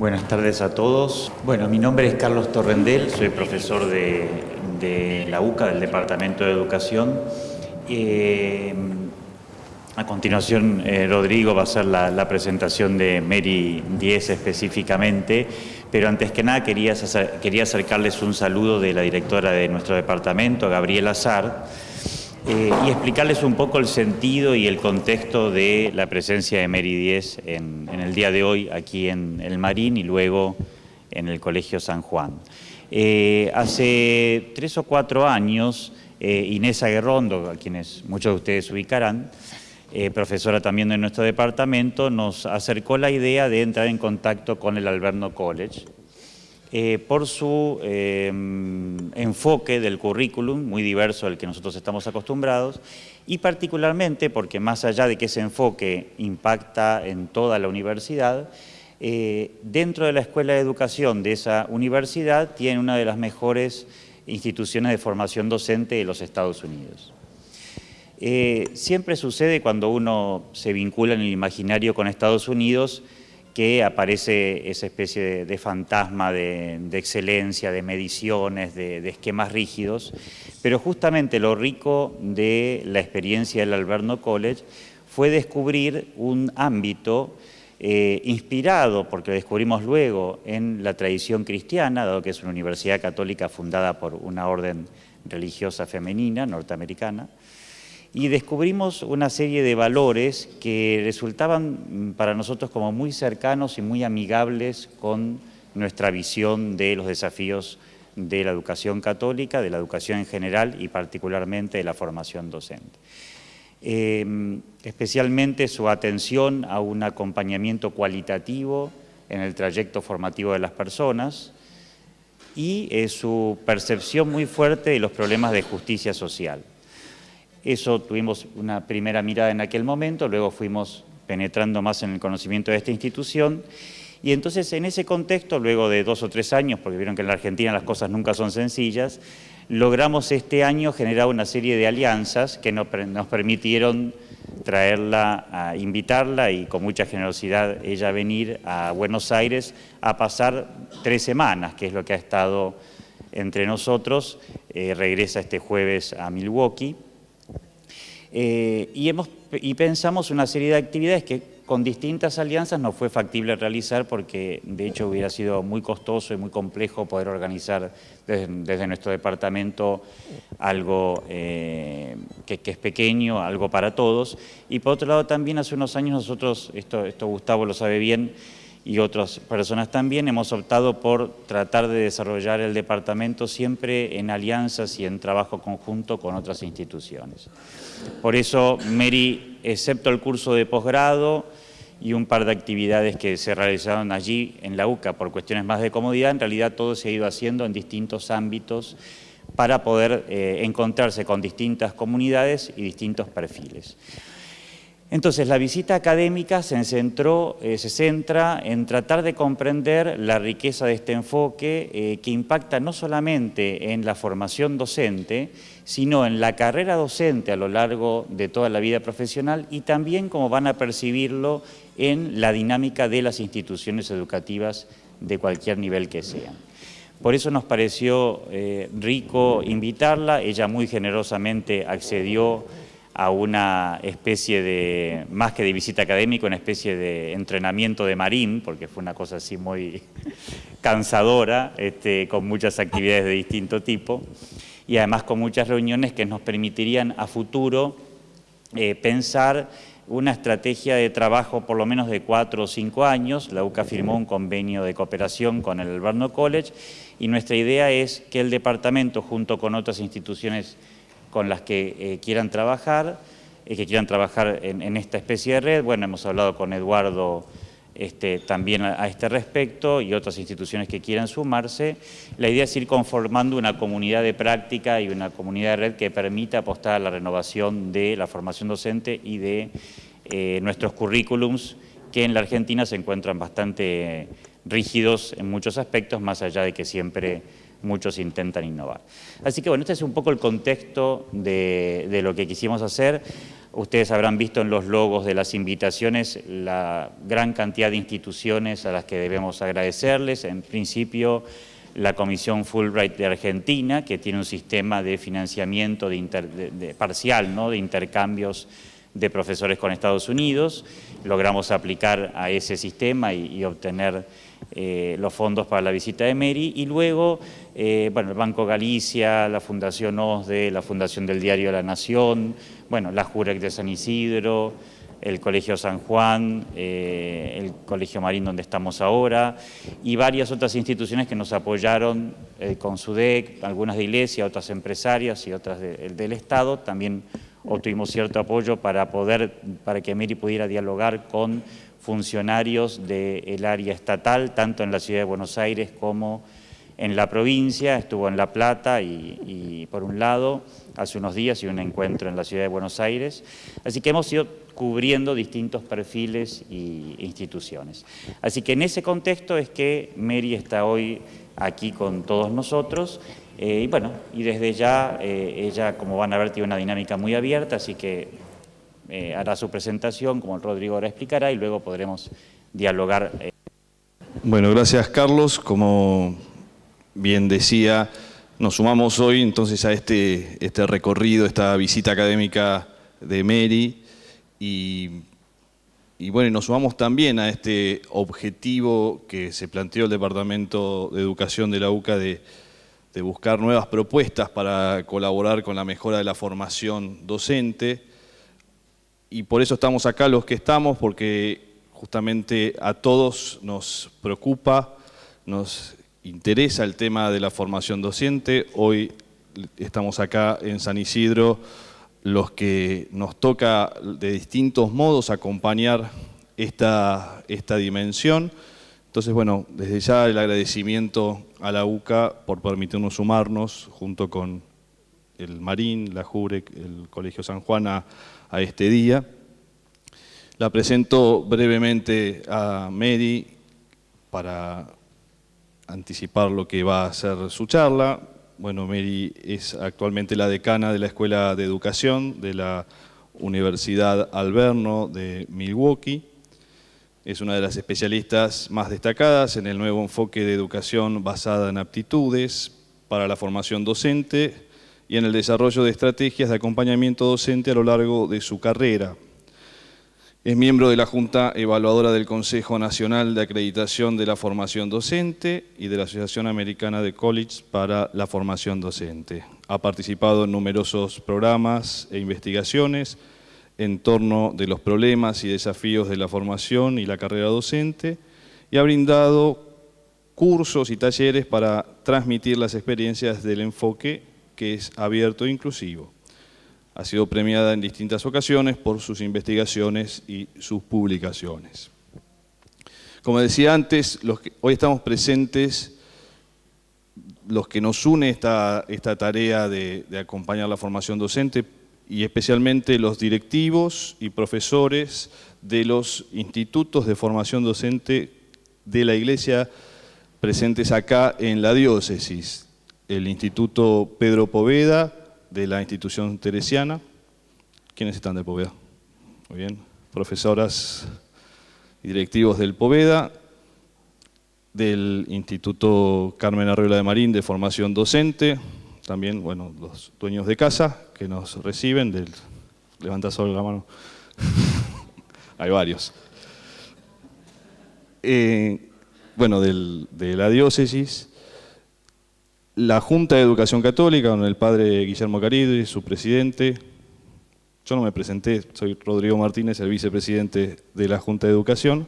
Buenas tardes a todos. Bueno, mi nombre es Carlos Torrendel, soy profesor de la UCA, del Departamento de Educación. A continuación, Rodrigo va a hacer la presentación de Mary Díez específicamente, pero antes que nada quería acercarles un saludo de la directora de nuestro departamento, Gabriela Azar, y explicarles un poco el sentido y el contexto de la presencia de Mary Díez en el día de hoy aquí en el Marín y luego en el Colegio San Juan. Hace 3 o 4 años, Inés Aguerrondo, a quienes muchos de ustedes ubicarán, profesora también de nuestro departamento, nos acercó la idea de entrar en contacto con el Alverno College por su enfoque del currículum, muy diverso al que nosotros estamos acostumbrados, y particularmente porque más allá de que ese enfoque impacta en toda la universidad, dentro de la Escuela de Educación de esa universidad tiene una de las mejores instituciones de formación docente de los Estados Unidos. Siempre sucede cuando uno se vincula en el imaginario con Estados Unidos que aparece esa especie de fantasma de excelencia, de mediciones, de esquemas rígidos, pero justamente lo rico de la experiencia del Alverno College fue descubrir un ámbito inspirado, porque lo descubrimos luego, en la tradición cristiana, dado que es una universidad católica fundada por una orden religiosa femenina norteamericana, y descubrimos una serie de valores que resultaban para nosotros como muy cercanos y muy amigables con nuestra visión de los desafíos de la educación católica, de la educación en general y particularmente de la formación docente. Especialmente su atención a un acompañamiento cualitativo en el trayecto formativo de las personas y su percepción muy fuerte de los problemas de justicia social. Eso tuvimos una primera mirada en aquel momento, luego fuimos penetrando más en el conocimiento de esta institución y entonces en ese contexto, luego de 2 o 3 años, porque vieron que en la Argentina las cosas nunca son sencillas, logramos este año generar una serie de alianzas que nos permitieron traerla, invitarla y con mucha generosidad ella venir a Buenos Aires a pasar 3 semanas, que es lo que ha estado entre nosotros. Regresa este jueves a Milwaukee. Y pensamos una serie de actividades que con distintas alianzas no fue factible realizar porque de hecho hubiera sido muy costoso y muy complejo poder organizar desde nuestro departamento algo que es pequeño, algo para todos. Y por otro lado también hace unos años nosotros, esto Gustavo lo sabe bien, y otras personas también, hemos optado por tratar de desarrollar el departamento siempre en alianzas y en trabajo conjunto con otras instituciones. Por eso, Mary, excepto el curso de posgrado y un par de actividades que se realizaron allí en la UCA por cuestiones más de comodidad, en realidad todo se ha ido haciendo en distintos ámbitos para poder encontrarse con distintas comunidades y distintos perfiles. Entonces, la visita académica se centra en tratar de comprender la riqueza de este enfoque que impacta no solamente en la formación docente, sino en la carrera docente a lo largo de toda la vida profesional y también cómo van a percibirlo en la dinámica de las instituciones educativas de cualquier nivel que sean. Por eso nos pareció rico invitarla, ella muy generosamente accedió a una especie de, más que de visita académica, una especie de entrenamiento de marín, porque fue una cosa así muy cansadora, con muchas actividades de distinto tipo, y además con muchas reuniones que nos permitirían a futuro pensar una estrategia de trabajo por lo menos de 4 o 5 años. La UCA firmó un convenio de cooperación con el Alverno College y nuestra idea es que el departamento, junto con otras instituciones con las que quieran trabajar en esta especie de red. Bueno, hemos hablado con Eduardo también a este respecto y otras instituciones que quieran sumarse. La idea es ir conformando una comunidad de práctica y una comunidad de red que permita apostar a la renovación de la formación docente y de nuestros currículums, que en la Argentina se encuentran bastante rígidos en muchos aspectos, más allá de que siempre muchos intentan innovar. Así que bueno, este es un poco el contexto de lo que quisimos hacer. Ustedes habrán visto en los logos de las invitaciones la gran cantidad de instituciones a las que debemos agradecerles. En principio, la Comisión Fulbright de Argentina, que tiene un sistema de financiamiento parcial, ¿no?, de intercambios de profesores con Estados Unidos. Logramos aplicar a ese sistema y obtener los fondos para la visita de Mary. Y luego, bueno, el Banco Galicia, la Fundación OSDE, la Fundación del Diario de la Nación, bueno, la JUREC de San Isidro, el Colegio San Juan, el Colegio Marín donde estamos ahora, y varias otras instituciones que nos apoyaron con SUDEC, algunas de iglesia, otras empresarias y otras del Estado. También obtuvimos cierto apoyo para que Mary pudiera dialogar con funcionarios del área estatal, tanto en la ciudad de Buenos Aires como en la provincia. Estuvo en La Plata y por un lado, hace unos días, y un encuentro en la ciudad de Buenos Aires. Así que hemos ido cubriendo distintos perfiles e instituciones. Así que en ese contexto es que Mary está hoy aquí con todos nosotros. Y bueno, y desde ya ella, como van a ver, tiene una dinámica muy abierta, así que hará su presentación, como Rodrigo ahora explicará, y luego podremos dialogar. Bueno, gracias Carlos. Como bien decía, nos sumamos hoy entonces a este recorrido, esta visita académica de Mary, y bueno, nos sumamos también a este objetivo que se planteó el Departamento de Educación de la UCA de buscar nuevas propuestas para colaborar con la mejora de la formación docente. Y por eso estamos acá los que estamos, porque justamente a todos nos preocupa, nos interesa el tema de la formación docente. Hoy estamos acá en San Isidro, los que nos toca de distintos modos acompañar esta dimensión. Entonces, bueno, desde ya el agradecimiento a la UCA por permitirnos sumarnos junto con el Marín, la JUREC, el Colegio San Juan a este día. La presento brevemente a Mary para anticipar lo que va a ser su charla. Bueno, Mary es actualmente la decana de la Escuela de Educación de la Universidad Alverno de Milwaukee. Es una de las especialistas más destacadas en el nuevo enfoque de educación basada en aptitudes para la formación docente y en el desarrollo de estrategias de acompañamiento docente a lo largo de su carrera. Es miembro de la Junta Evaluadora del Consejo Nacional de Acreditación de la Formación Docente y de la Asociación Americana de Colleges para la Formación Docente. Ha participado en numerosos programas e investigaciones en torno de los problemas y desafíos de la formación y la carrera docente, y ha brindado cursos y talleres para transmitir las experiencias del enfoque que es abierto e inclusivo. Ha sido premiada en distintas ocasiones por sus investigaciones y sus publicaciones. Como decía antes, hoy estamos presentes, los que nos une esta tarea de acompañar la formación docente, y especialmente los directivos y profesores de los institutos de formación docente de la Iglesia presentes acá en la diócesis. El Instituto Pedro Poveda, de la institución teresiana. ¿Quiénes están de Poveda? Muy bien. Profesoras y directivos del Poveda, del Instituto Carmen Arriola de Marín de formación docente, también, bueno, los dueños de casa que nos reciben, levanta solo la mano, hay varios. Bueno, de la diócesis, la Junta de Educación Católica, con el padre Guillermo Caridi, su presidente. Yo no me presenté, soy Rodrigo Martínez, el vicepresidente de la Junta de Educación,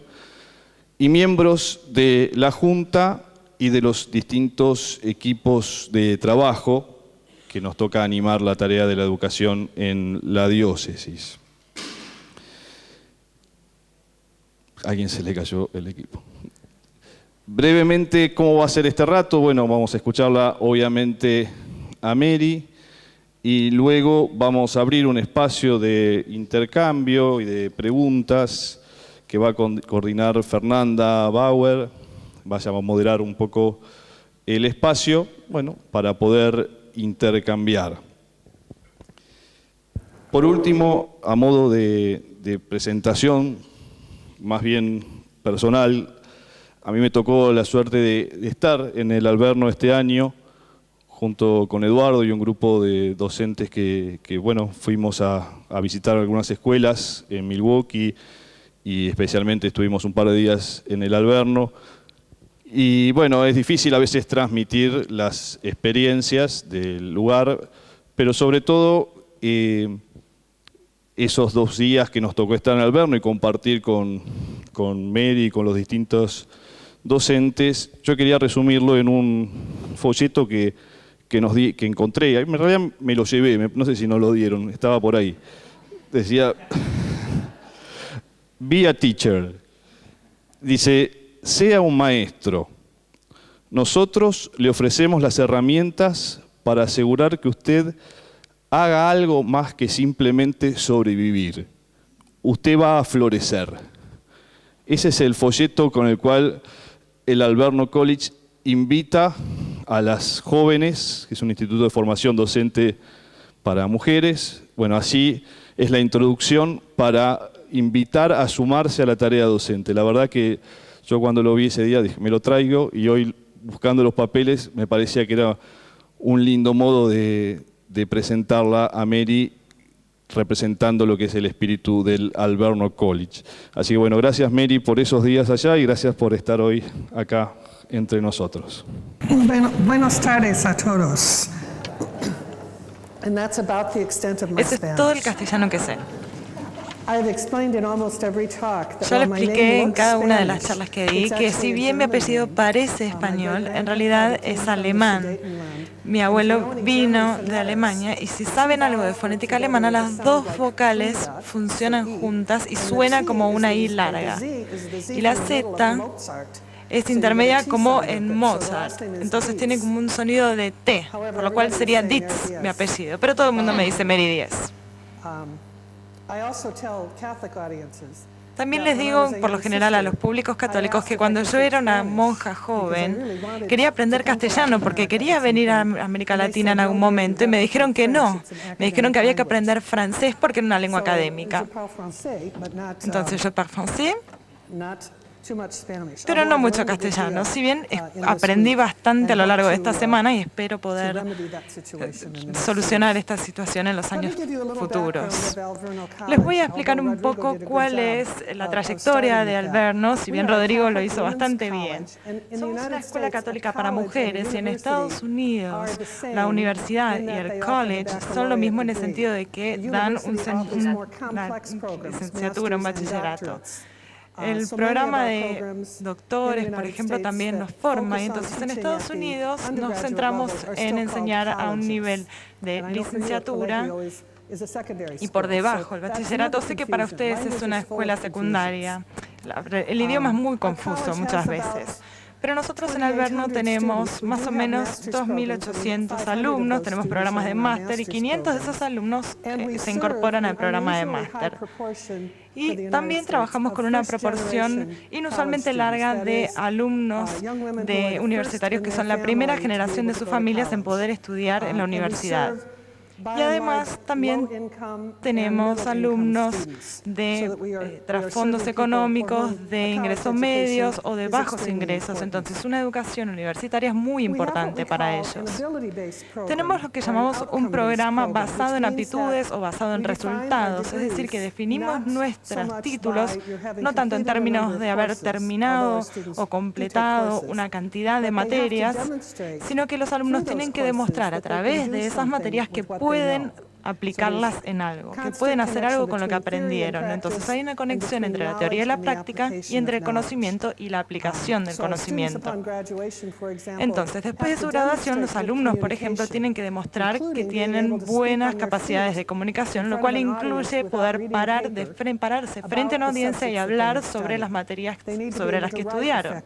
y miembros de la Junta y de los distintos equipos de trabajo que nos toca animar la tarea de la educación en la diócesis. A alguien se le cayó el equipo. Brevemente, ¿cómo va a ser este rato? Bueno, vamos a escucharla obviamente a Mary y luego vamos a abrir un espacio de intercambio y de preguntas que va a coordinar Fernanda Bauer. Vaya a moderar un poco el espacio, bueno, para poder intercambiar. Por último, a modo de presentación, más bien personal, a mí me tocó la suerte de estar en el Alverno este año, junto con Eduardo y un grupo de docentes que bueno, fuimos a visitar algunas escuelas en Milwaukee y especialmente estuvimos un par de días en el Alverno. Y bueno, es difícil a veces transmitir las experiencias del lugar, pero sobre todo esos 2 días que nos tocó estar en el Alverno y compartir con Mary y con los distintos docentes, yo quería resumirlo en un folleto que encontré. En realidad me lo llevé, no sé si nos lo dieron, estaba por ahí. Decía, be a teacher. Dice, sea un maestro. Nosotros le ofrecemos las herramientas para asegurar que usted haga algo más que simplemente sobrevivir. Usted va a florecer. Ese es el folleto con el cual el Alverno College invita a las jóvenes, que es un instituto de formación docente para mujeres. Bueno, así es la introducción para invitar a sumarse a la tarea docente. La verdad que yo cuando lo vi ese día dije, me lo traigo, y hoy buscando los papeles me parecía que era un lindo modo de presentarla a Mary, representando lo que es el espíritu del Alverno College. Así que bueno, gracias Mary por esos días allá y gracias por estar hoy acá entre nosotros. Buenas tardes a todos. Ese es todo el castellano que sé. Yo le expliqué en cada una de las charlas que di que si bien mi apellido parece español, en realidad es alemán. Mi abuelo vino de Alemania y si saben algo de fonética alemana, las 2 vocales funcionan juntas y suena como una I larga. Y la Z es intermedia como en Mozart, entonces tiene como un sonido de T, por lo cual sería Dietz mi apellido, pero todo el mundo me dice Mary Díez. También les digo, por lo general, a los públicos católicos que cuando yo era una monja joven, quería aprender castellano porque quería venir a América Latina en algún momento y me dijeron que no. Me dijeron que había que aprender francés porque era una lengua académica. Entonces yo parle français, pero no mucho castellano. Si bien aprendí bastante a lo largo de esta semana y espero poder solucionar esta situación en los años futuros. Les voy a explicar un poco cuál es la trayectoria de Alverno, si bien Rodrigo lo hizo bastante bien. Somos una escuela católica para mujeres y en Estados Unidos la universidad y el college son lo mismo en el sentido de que dan una licenciatura, un bachillerato. El programa de doctores, por ejemplo, también nos forma y entonces en Estados Unidos nos centramos en enseñar a un nivel de licenciatura y por debajo el bachillerato. Sé que para ustedes es una escuela secundaria. El idioma es muy confuso muchas veces. Pero nosotros en Alverno tenemos más o menos 2.800 alumnos, tenemos programas de máster y 500 de esos alumnos se incorporan al programa de máster. Y también trabajamos con una proporción inusualmente larga de alumnos de universitarios que son la primera generación de sus familias en poder estudiar en la universidad. Y además también tenemos alumnos de trasfondos económicos, de ingresos medios o de bajos ingresos. Entonces, una educación universitaria es muy importante para ellos. Tenemos lo que llamamos un programa basado en aptitudes o basado en resultados. Es decir, que definimos nuestros títulos no tanto en términos de haber terminado o completado una cantidad de materias, sino que los alumnos tienen que demostrar a través de esas materias que pueden aplicarlas en algo, que pueden hacer algo con lo que aprendieron. Entonces hay una conexión entre la teoría y la práctica y entre el conocimiento y la aplicación del conocimiento. Entonces, después de su graduación, los alumnos, por ejemplo, tienen que demostrar que tienen buenas capacidades de comunicación, lo cual incluye poder pararse frente a una audiencia y hablar sobre las materias sobre las que estudiaron.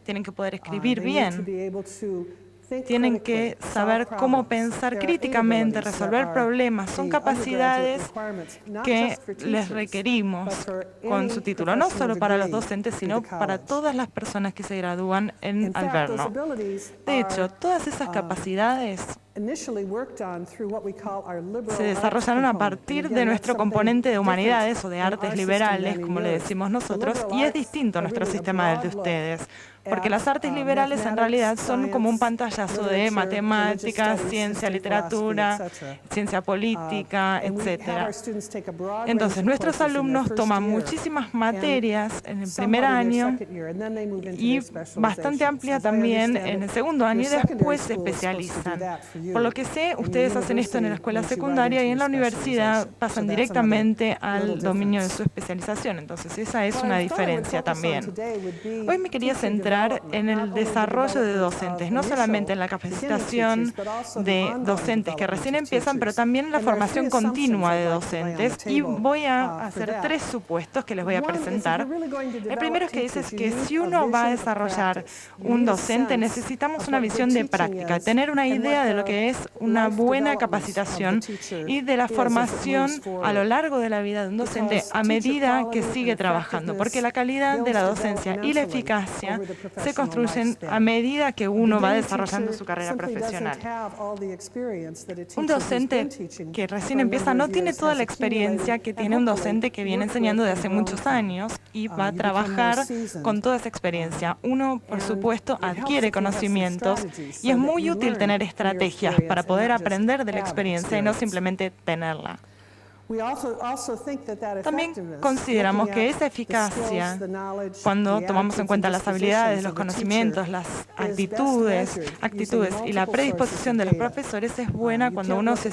Tienen que poder escribir bien. Tienen que saber cómo pensar críticamente, resolver problemas. Son capacidades que les requerimos con su título, no solo para los docentes, sino para todas las personas que se gradúan en Alverno. De hecho, todas esas capacidades se desarrollaron a partir de nuestro componente de humanidades o de artes liberales, como le decimos nosotros, y es distinto nuestro sistema del de ustedes. Porque las artes liberales en realidad son como un pantallazo de matemáticas, ciencia, literatura, ciencia política, etc. Entonces, nuestros alumnos toman muchísimas materias en el primer año y bastante amplia también en el segundo año y después se especializan. Por lo que sé, ustedes hacen esto en la escuela secundaria y en la universidad pasan directamente al dominio de su especialización. Entonces, esa es una diferencia también. Hoy me quería centrar en el desarrollo de docentes, no solamente en la capacitación de docentes que recién empiezan, pero también en la formación continua de docentes. Y voy a hacer 3 supuestos que les voy a presentar. El primero es que dice que si uno va a desarrollar un docente, necesitamos una visión de práctica, tener una idea de lo que es una buena capacitación y de la formación a lo largo de la vida de un docente a medida que sigue trabajando, porque la calidad de la docencia y la eficacia se construyen a medida que uno va desarrollando su carrera profesional. Un docente que recién empieza no tiene toda la experiencia que tiene un docente que viene enseñando de hace muchos años y va a trabajar con toda esa experiencia. Uno, por supuesto, adquiere conocimientos y es muy útil tener estrategias para poder aprender de la experiencia y no simplemente tenerla. También consideramos que esa eficacia, cuando tomamos en cuenta las habilidades, los conocimientos, las actitudes y la predisposición de los profesores, es buena cuando uno se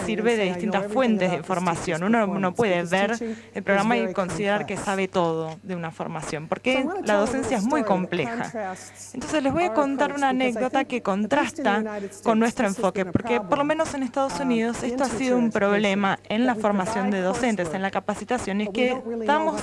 sirve de distintas fuentes de información. Uno no puede ver el programa y considerar que sabe todo de una formación, porque la docencia es muy compleja. Entonces les voy a contar una anécdota que contrasta con nuestro enfoque, porque por lo menos en Estados Unidos esto ha sido un problema en la formación de docentes, en la capacitación, es que damos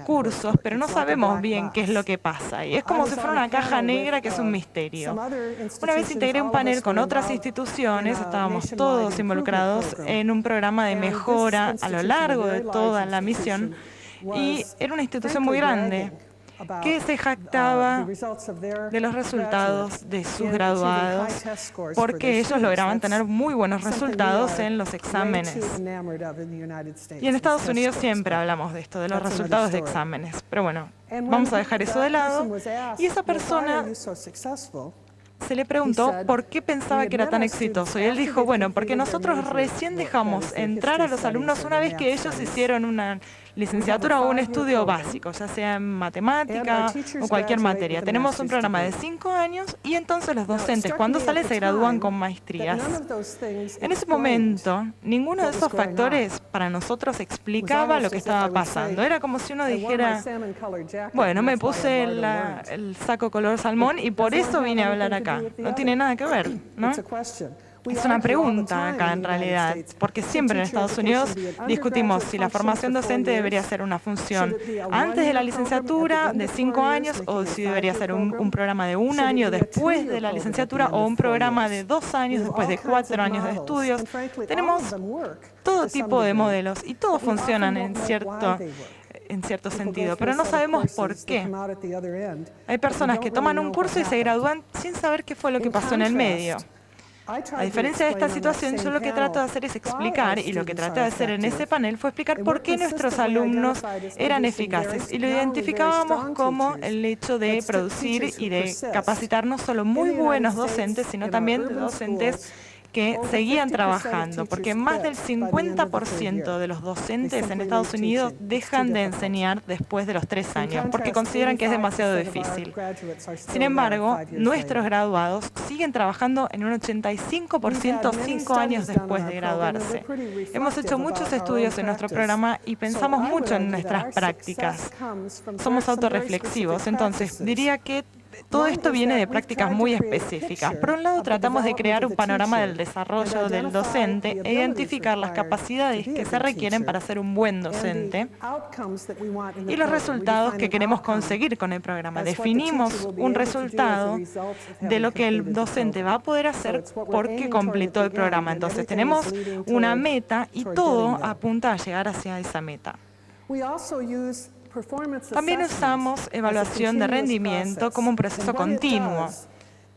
cursos, pero no sabemos bien qué es lo que pasa. Y es como si fuera una caja negra que es un misterio. Una vez integré un panel con otras instituciones, estábamos todos involucrados en un programa de mejora a lo largo de toda la misión, y era una institución muy grande que se jactaba de los resultados de sus graduados, porque ellos lograban tener muy buenos resultados en los exámenes. Y en Estados Unidos siempre hablamos de esto, de los resultados de exámenes. Pero bueno, vamos a dejar eso de lado. Y esa persona se le preguntó por qué pensaba que era tan exitoso. Y él dijo, bueno, porque nosotros recién dejamos entrar a los alumnos una vez que ellos hicieron una licenciatura o un estudio básico, ya sea en matemática o cualquier materia. Tenemos un programa de 5 años y entonces los docentes cuando salen se gradúan con maestrías. En ese momento, ninguno de esos factores para nosotros explicaba lo que estaba pasando. Era como si uno dijera, bueno, me puse el saco color salmón y por eso vine a hablar acá. No tiene nada que ver, ¿no? Es una pregunta acá en realidad, porque siempre en Estados Unidos discutimos si la formación docente debería ser una función antes de la licenciatura de 5 años o si debería ser un programa de 1 año después de la licenciatura o un programa de 2 años después de 4 años de estudios. Tenemos todo tipo de modelos y todos funcionan en cierto sentido, pero no sabemos por qué. Hay personas que toman un curso y se gradúan sin saber qué fue lo que pasó en el medio. A diferencia de esta situación, yo lo que trato de hacer es explicar, y lo que traté de hacer en ese panel fue explicar por qué nuestros alumnos eran eficaces. Y lo identificábamos como el hecho de producir y de capacitar no solo muy buenos docentes, sino también docentes que seguían trabajando, porque más del 50% de los docentes en Estados Unidos dejan de enseñar después de los 3 años, porque consideran que es demasiado difícil. Sin embargo, nuestros graduados siguen trabajando en un 85% 5 años después de graduarse. Hemos hecho muchos estudios en nuestro programa y pensamos mucho en nuestras prácticas. Somos autorreflexivos, entonces diría que todo esto viene de prácticas muy específicas. Por un lado, tratamos de crear un panorama del desarrollo del docente e identificar las capacidades que se requieren para ser un buen docente y los resultados que queremos conseguir con el programa. Definimos un resultado de lo que el docente va a poder hacer porque completó el programa. Entonces, tenemos una meta y todo apunta a llegar hacia esa meta. También usamos evaluación de rendimiento como un proceso continuo.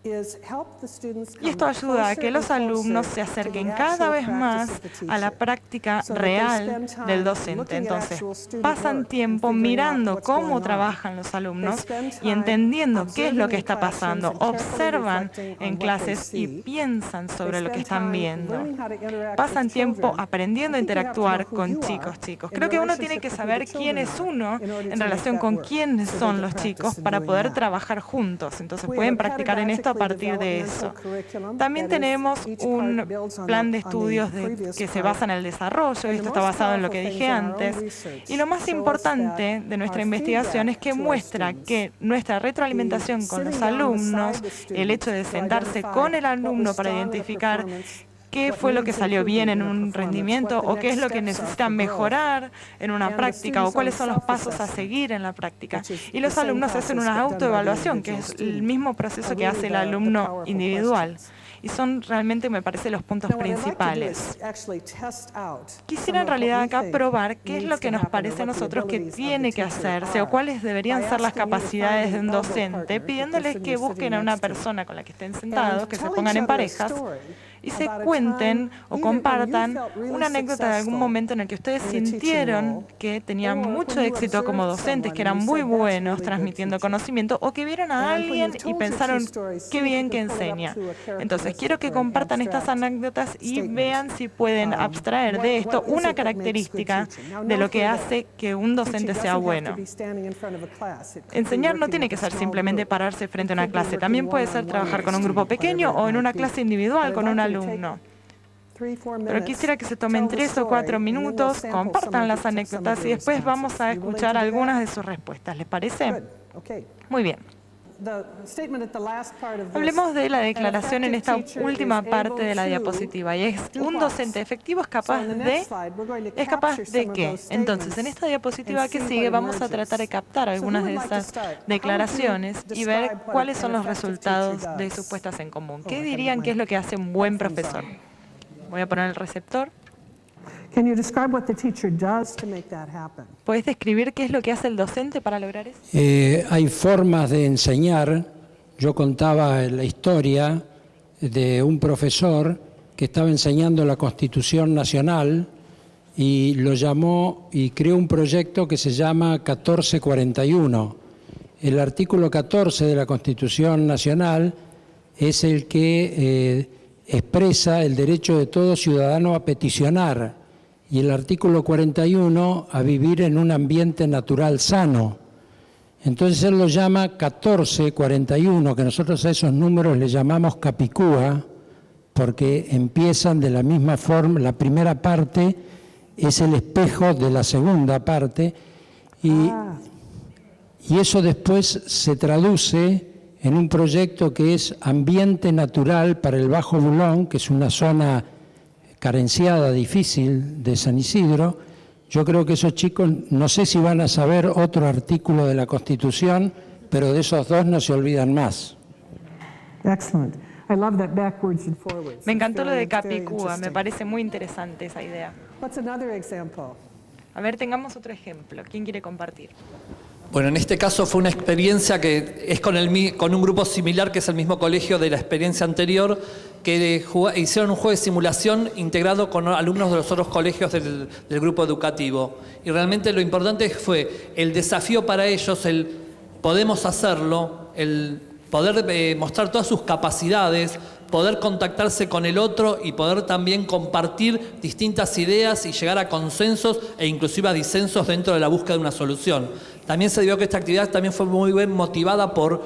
Y esto ayuda a que los alumnos se acerquen cada vez más a la práctica real del docente. Entonces, pasan tiempo mirando cómo trabajan los alumnos y entendiendo qué es lo que está pasando. Observan en clases y piensan sobre lo que están viendo. Pasan tiempo aprendiendo a interactuar con chicos. Creo que uno tiene que saber quién es uno en relación con quiénes son los chicos para poder trabajar juntos. Entonces, pueden practicar en esto a partir de eso. También tenemos un plan de estudios que se basa en el desarrollo, esto está basado en lo que dije antes, y lo más importante de nuestra investigación es que muestra que nuestra retroalimentación con los alumnos, el hecho de sentarse con el alumno para identificar qué fue lo que salió bien en un rendimiento o qué es lo que necesitan mejorar en una práctica o cuáles son los pasos a seguir en la práctica. Y los alumnos hacen una autoevaluación, que es el mismo proceso que hace el alumno individual. Y son realmente, me parece, los puntos principales. Quisiera en realidad acá probar qué es lo que nos parece a nosotros que tiene que hacerse o cuáles deberían ser las capacidades de un docente, pidiéndoles que busquen a una persona con la que estén sentados, que se pongan en parejas, y se cuenten o compartan una anécdota de algún momento en el que ustedes sintieron que tenían mucho éxito como docentes, que eran muy buenos transmitiendo conocimiento, o que vieron a alguien y pensaron, qué bien que enseña. Entonces, quiero que compartan estas anécdotas y vean si pueden abstraer de esto una característica de lo que hace que un docente sea bueno. Enseñar no tiene que ser simplemente pararse frente a una clase, también puede ser trabajar con un grupo pequeño o en una clase individual con un alumno. Pero quisiera que se tomen 3 o 4 minutos, compartan las anécdotas y después vamos a escuchar algunas de sus respuestas. ¿Les parece? Muy bien. Hablemos de la declaración en esta última parte de la diapositiva, y es: un docente efectivo es capaz de qué. Entonces, en esta diapositiva que sigue vamos a tratar de captar algunas de esas declaraciones y ver cuáles son los resultados de sus puestas en común. ¿Qué dirían que es lo que hace un buen profesor? Voy a poner el receptor. ¿Puedes describir qué es lo que hace el docente para lograr eso? Hay formas de enseñar. Yo contaba la historia de un profesor que estaba enseñando la Constitución Nacional y lo llamó y creó un proyecto que se llama 1441. El artículo 14 de la Constitución Nacional es el que expresa el derecho de todo ciudadano a peticionar, y el artículo 41 a vivir en un ambiente natural sano. Entonces él lo llama 1441, que nosotros a esos números le llamamos capicúa, porque empiezan de la misma forma. La primera parte es el espejo de la segunda parte, y eso después se traduce en un proyecto que es Ambiente Natural para el Bajo Bulón, que es una zona carenciada, difícil, de San Isidro. Yo creo que esos chicos, no sé si van a saber otro artículo de la Constitución, pero de esos dos no se olvidan más. Me encantó lo de Capicúa, me parece muy interesante esa idea. A ver, tengamos otro ejemplo. ¿Quién quiere compartir? Bueno, en este caso fue una experiencia que es con un grupo similar, que es el mismo colegio de la experiencia anterior, que hicieron un juego de simulación integrado con alumnos de los otros colegios del grupo educativo. Y realmente lo importante fue el desafío para ellos, el podemos hacerlo, el poder mostrar todas sus capacidades, poder contactarse con el otro y poder también compartir distintas ideas y llegar a consensos e inclusive a disensos dentro de la búsqueda de una solución. También se vio que esta actividad también fue muy bien motivada por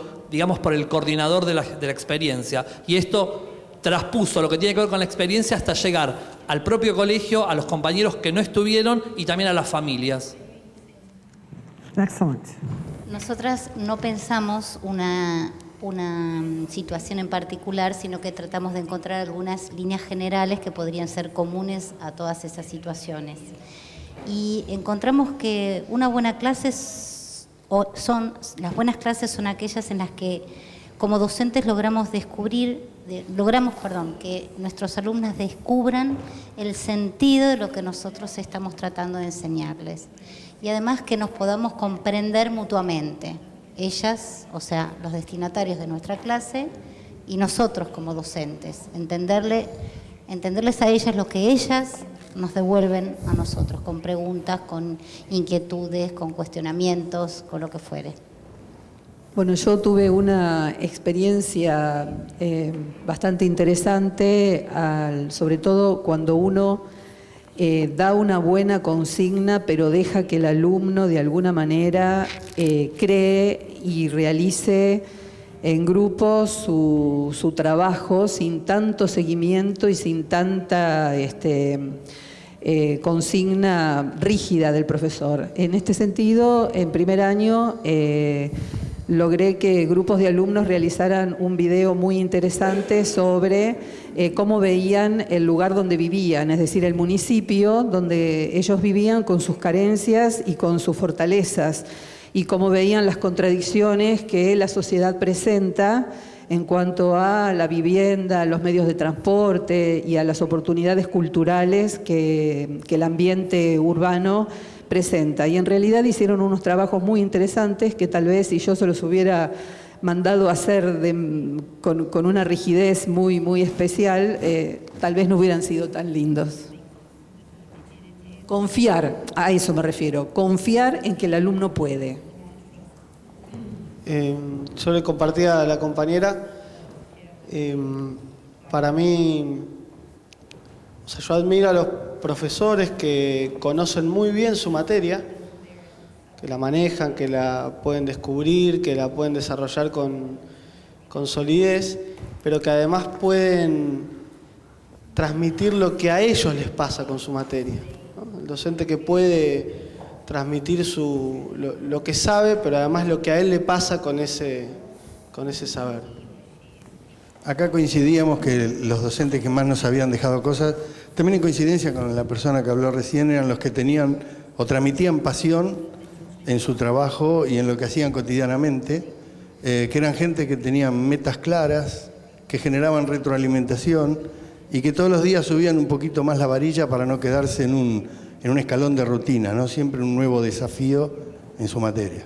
el coordinador de la experiencia. Y esto traspuso lo que tiene que ver con la experiencia hasta llegar al propio colegio, a los compañeros que no estuvieron y también a las familias. Excelente. Nosotras no pensamos una situación en particular, sino que tratamos de encontrar algunas líneas generales que podrían ser comunes a todas esas situaciones. Y encontramos que una buena clase las buenas clases son aquellas en las que como docentes logramos que nuestros alumnos descubran el sentido de lo que nosotros estamos tratando de enseñarles. Y además que nos podamos comprender mutuamente. Ellas, o sea, los destinatarios de nuestra clase, y nosotros como docentes, entenderles a ellas lo que ellas nos devuelven a nosotros, con preguntas, con inquietudes, con cuestionamientos, con lo que fuere. Bueno, yo tuve una experiencia bastante interesante, sobre todo cuando uno da una buena consigna, pero deja que el alumno de alguna manera cree y realice en grupo su trabajo sin tanto seguimiento y sin tanta consigna rígida del profesor. En este sentido, en primer año logré que grupos de alumnos realizaran un video muy interesante sobre cómo veían el lugar donde vivían, es decir, el municipio donde ellos vivían con sus carencias y con sus fortalezas, y cómo veían las contradicciones que la sociedad presenta en cuanto a la vivienda, a los medios de transporte y a las oportunidades culturales que el ambiente urbano presenta. Y en realidad hicieron unos trabajos muy interesantes que tal vez si yo se los hubiera mandado a hacer con una rigidez muy, muy especial, tal vez no hubieran sido tan lindos. Confiar, a eso me refiero, confiar en que el alumno puede. Yo le compartía a la compañera, para mí, o sea, yo admiro a los profesores que conocen muy bien su materia, que la manejan, que la pueden descubrir, que la pueden desarrollar con solidez, pero que además pueden transmitir lo que a ellos les pasa con su materia, ¿no? El docente que puede transmitir lo que sabe, pero además lo que a él le pasa con ese saber. Acá coincidíamos que los docentes que más nos habían dejado cosas, también en coincidencia con la persona que habló recién, eran los que tenían o transmitían pasión en su trabajo y en lo que hacían cotidianamente, que eran gente que tenían metas claras, que generaban retroalimentación y que todos los días subían un poquito más la varilla para no quedarse en un escalón de rutina, ¿no? Siempre un nuevo desafío en su materia.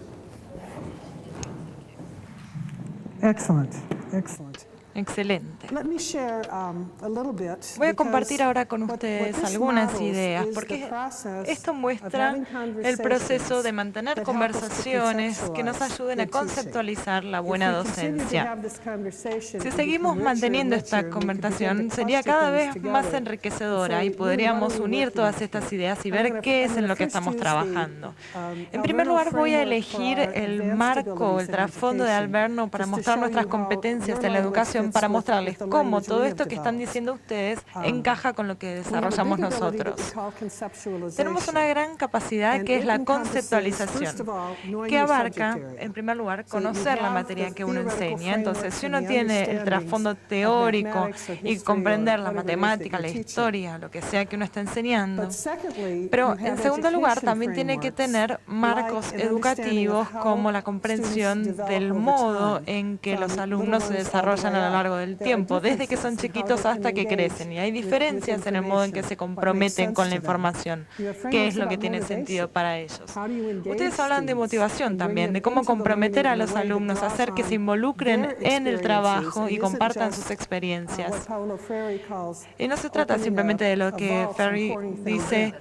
Excellent, excellent. Excelente. Let me share a little bit, Voy a compartir because ahora con what ustedes this algunas models ideas, is porque the process esto of muestra having el proceso de conversations mantener that help us to conversaciones que nos conceptualize ayuden a good teaching. conceptualizar la If buena we continue to docencia. have this conversation, Si it seguimos becomes manteniendo richer esta and richer, and we can conversación, begin to sería cluster cada things vez más together. enriquecedora y So, podríamos what are we unir working todas on estas here? ideas y I'm ver gonna- qué I'm es en lo que gonna estamos first use trabajando. En Alberno primer lugar, voy a framework elegir for our el advanced marco, abilities el in trasfondo de education, Alberno para just to mostrar show nuestras you how competencias your en la language educación, fits para with mostrarles the cómo language todo we esto have que están developed. diciendo ustedes encaja con lo que We have a desarrollamos big ability that we nosotros. call conceptualization. Tenemos una gran capacidad And que es it la encompasses, conceptualización, first of all, knowing que your abarca, subject area. en primer lugar, So you conocer la have materia the que uno theoretical enseña. Entonces, framework si and uno the tiene el understandings trasfondo of teórico mathematics or y history comprender or la whatever it is that matemática, la you're teaching. historia, lo que sea que uno está enseñando. But secondly, Pero you en have segundo lugar, education también tiene que frameworks tener marcos like an understanding educativos of how como la students comprensión develop del over modo time, en que from los little alumnos se ones all the desarrollan way a lo up. largo del There are tiempo, desde que son differences in how chiquitos they hasta can que engage crecen. Y hay with diferencias en el modo en que se information, what makes comprometen sense con la to them. información. You have ¿Qué frameworks es lo que about tiene sentido motivation. para ellos? How do you engage Ustedes hablan de students motivación and bring también, them de cómo into the comprometer a learning in a los way that alumnos, draws hacer que se on involucren their en el experiences trabajo and y isn't compartan sus just, experiencias. what Paulo Freire calls Y no se trata opening simplemente de a lo que vault and Ferry pouring things dice, in,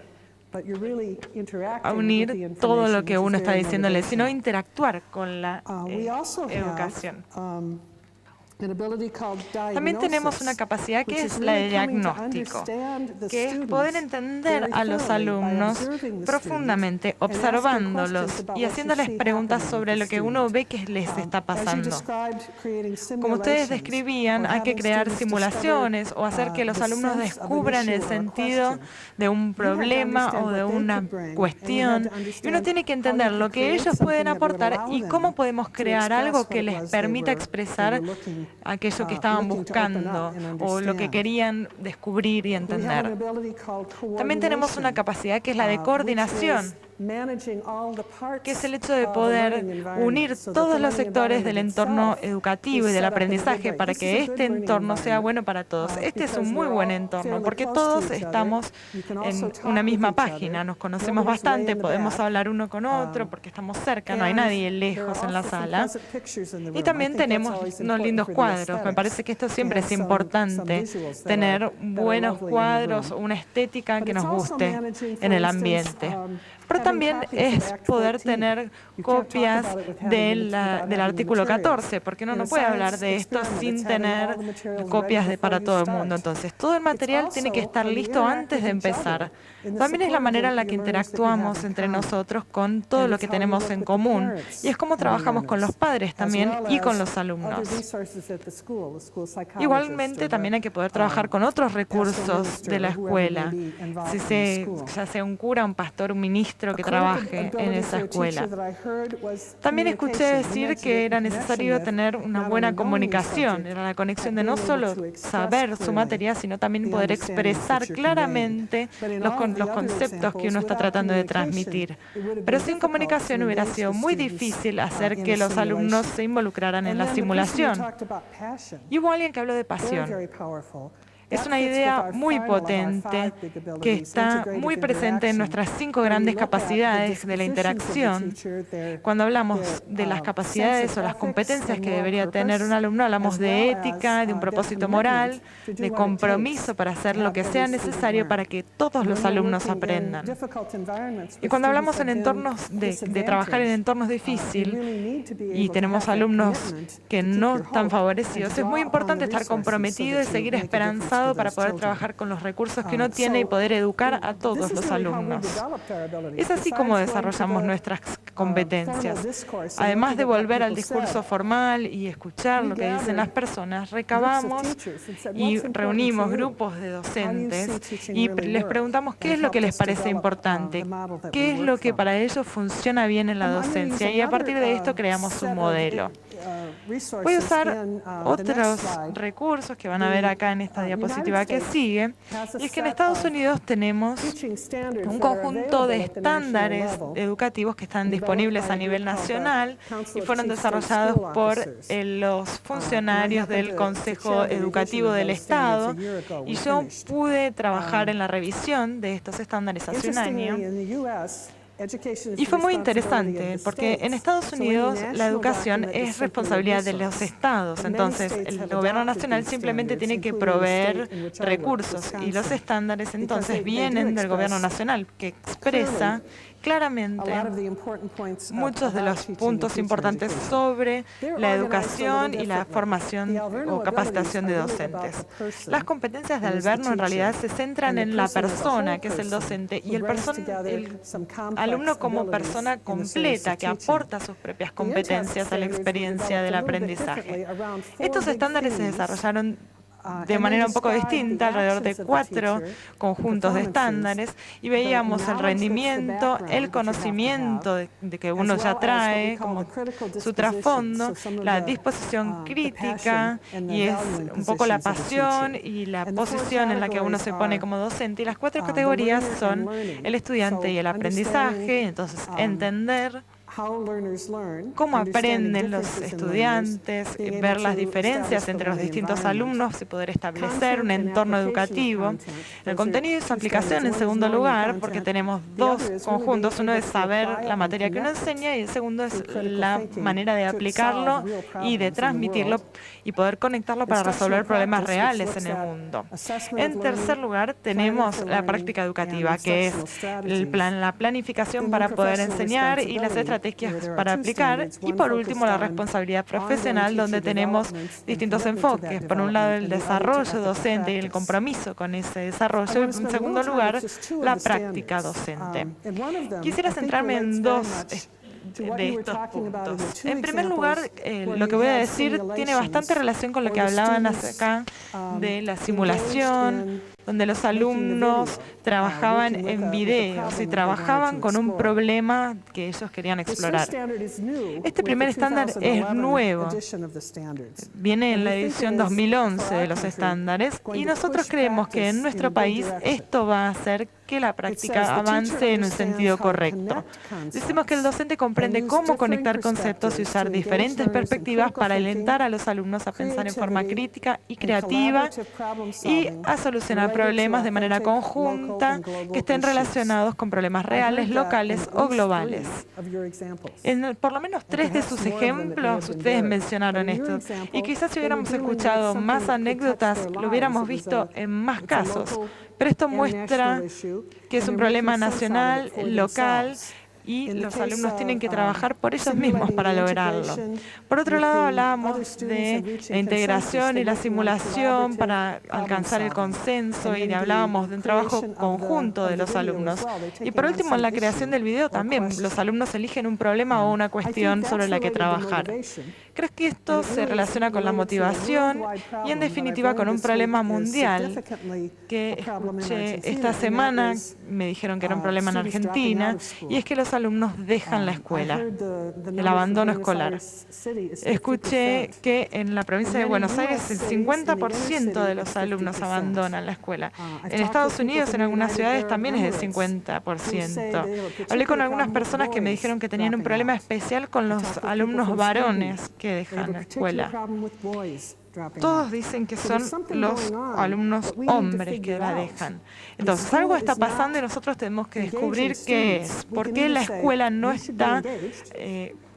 but you're really interacting a with the unir todo lo information, que which is uno está very diciéndole, sino motivational. interactuar con la We also have educación. an ability called También tenemos una diagnosis, capacidad que which es is la de really coming to diagnóstico, understand the que es students poder entender very a los thoroughly by alumnos observing the profundamente, students and asking observándolos questions about y what you haciéndoles see preguntas happening sobre with lo the que uno student. ve que les está As you pasando. described, creating Como ustedes simulations describían, or hay que having crear students simulaciones o hacer que discover, los the alumnos sense of an descubran issue el or a sentido question. de un You had to problema understand o de what they una could bring, and you had cuestión, to y uno understand tiene que how you entender could lo que create ellos something pueden that would aportar allow y them cómo podemos to crear express algo what que it les was they permita were expresar looking, aquello que estaban looking to open buscando up and o lo que understand. querían descubrir y We have an entender. ability called También tenemos una coordination, capacidad que es la de which coordinación, is que es el hecho de poder unir todos los sectores del entorno educativo y del aprendizaje para que este entorno sea bueno para todos. Este es un muy buen entorno porque todos estamos en una misma página, nos conocemos bastante, podemos hablar uno con otro porque estamos cerca, no hay nadie lejos en la sala. Y también tenemos unos lindos cuadros. Me parece que esto siempre es importante, tener buenos cuadros, una estética que nos guste en el ambiente. Pero también es poder tener copias del artículo 14, porque uno no puede hablar de esto sin tener copias para todo el mundo. Entonces, todo el material tiene que estar listo antes de empezar. También es la manera en la que interactuamos entre nosotros con todo lo que tenemos en común. Y es como trabajamos con los padres también y con los alumnos. Igualmente, también hay que poder trabajar con otros recursos de la escuela. Ya sea un cura, un pastor, un ministro que trabaje en esa escuela. También escuché decir que era necesario tener una buena comunicación. Era la conexión de no solo saber su materia, sino también poder expresar claramente los conceptos que uno está tratando de transmitir. Pero sin comunicación hubiera sido muy difícil hacer que los alumnos se involucraran en la simulación. Y hubo alguien que habló de pasión. Es una idea muy potente que está muy presente en nuestras 5 grandes capacidades de la interacción. Cuando hablamos de las capacidades o las competencias que debería tener un alumno, hablamos de ética, de un propósito moral, de compromiso para hacer lo que sea necesario para que todos los alumnos aprendan. Y cuando hablamos en entornos de trabajar en entornos difíciles y tenemos alumnos que no están favorecidos, es muy importante estar comprometido y seguir esperanzado para poder trabajar con los recursos que uno tiene y poder educar a todos los alumnos. Es así como desarrollamos nuestras competencias. Además de volver al discurso formal y escuchar lo que dicen las personas, recabamos y reunimos grupos de docentes y les preguntamos qué es lo que les parece importante, qué es lo que para ellos funciona bien en la docencia, y a partir de esto creamos un modelo. Voy a usar otros recursos que van a ver acá en esta diapositiva que sigue, y es que en Estados Unidos tenemos un conjunto de estándares educativos que están disponibles a nivel nacional y fueron desarrollados por los funcionarios del Consejo Educativo del Estado, y yo pude trabajar en la revisión de estos estándares hace un año. Y fue muy interesante, porque en Estados Unidos la educación es responsabilidad de los estados. Entonces, el gobierno nacional simplemente tiene que proveer recursos, y los estándares entonces vienen del gobierno nacional, que expresa claramente muchos de los puntos importantes sobre la educación y la formación o capacitación de docentes. Las competencias de Alberno en realidad se centran en la persona, que es el docente, y el alumno como persona completa que aporta sus propias competencias a la experiencia del aprendizaje. Estos estándares se desarrollaron de manera un poco distinta, alrededor de 4 conjuntos de estándares, y veíamos el rendimiento, el conocimiento de que uno ya trae como su trasfondo, la disposición crítica, y es un poco la pasión y la posición en la que uno se pone como docente. Y las 4 categorías son el estudiante y el aprendizaje, entonces entender cómo aprenden los estudiantes, ver las diferencias entre los distintos alumnos y poder establecer un entorno educativo. El contenido y su aplicación en segundo lugar, porque tenemos 2 conjuntos. Uno es saber la materia que uno enseña, y el segundo es la manera de aplicarlo y de transmitirlo y poder conectarlo para resolver problemas reales en el mundo. En tercer lugar, tenemos la práctica educativa, que es la planificación para poder enseñar y las estrategias para aplicar, y por último la responsabilidad profesional, donde tenemos distintos enfoques. Por un lado, el desarrollo docente y el compromiso con ese desarrollo, y en segundo lugar, la práctica docente. Quisiera centrarme en 2 de estos puntos. En primer lugar, lo que voy a decir tiene bastante relación con lo que hablaban acá de la simulación donde los alumnos trabajaban en videos y trabajaban con un problema que ellos querían explorar. Este primer estándar es nuevo, viene en la edición 2011 de los estándares, y nosotros creemos que en nuestro país esto va a hacer que la práctica avance en un sentido correcto. Decimos que el docente comprende cómo conectar conceptos y usar diferentes perspectivas para alentar a los alumnos a pensar en forma crítica y creativa y a solucionar problemas de manera conjunta que estén relacionados con problemas reales, locales o globales. En por lo menos 3 de sus ejemplos, ustedes mencionaron esto. Y quizás si hubiéramos escuchado más anécdotas, lo hubiéramos visto en más casos. Pero esto muestra que es un problema nacional, local, y los alumnos tienen que trabajar por ellos mismos para lograrlo. Por otro lado, hablábamos de la integración y la simulación para alcanzar el consenso, y hablábamos de un trabajo conjunto de los alumnos. Y por último, en la creación del video también, los alumnos eligen un problema o una cuestión sobre la que trabajar. Creo que esto se relaciona con la motivación y, en definitiva, con un problema mundial que escuché esta semana, me dijeron que era un problema en Argentina, y es que los alumnos dejan la escuela, el abandono escolar. Escuché que en la provincia de Buenos Aires el 50% de los alumnos abandonan la escuela. En Estados Unidos, en algunas ciudades, también es del 50%. Hablé con algunas personas que me dijeron que tenían un problema especial con los alumnos varones que dejan la escuela. Todos dicen que son los alumnos hombres que la dejan. Entonces, algo está pasando y nosotros tenemos que descubrir qué es. ¿Por qué la escuela no está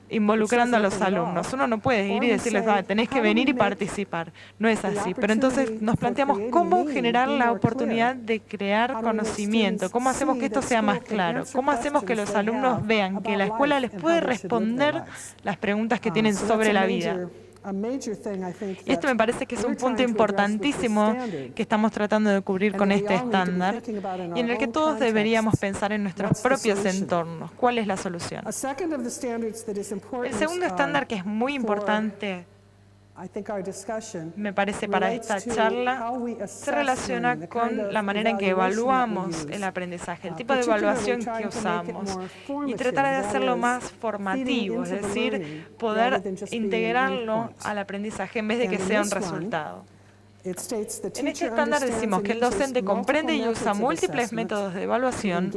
involucrando a los alumnos? Uno no puede ir y decirles, tenés que venir y participar. No es así. Pero entonces nos planteamos cómo generar la oportunidad de crear conocimiento, cómo hacemos que esto sea más claro, cómo hacemos que los alumnos vean que la escuela les puede responder las preguntas que tienen sobre la vida. Y esto me parece que es un punto importantísimo que estamos tratando de cubrir con este estándar, y en el que todos deberíamos pensar en nuestros propios entornos. ¿Cuál es la solución? El segundo estándar que es muy importante, me parece, para esta charla, se relaciona con la manera en que evaluamos el aprendizaje, el tipo de evaluación que usamos, y tratar de hacerlo más formativo, es decir, poder integrarlo al aprendizaje en vez de que sea un resultado. En este estándar decimos que el docente comprende y usa múltiples métodos de evaluación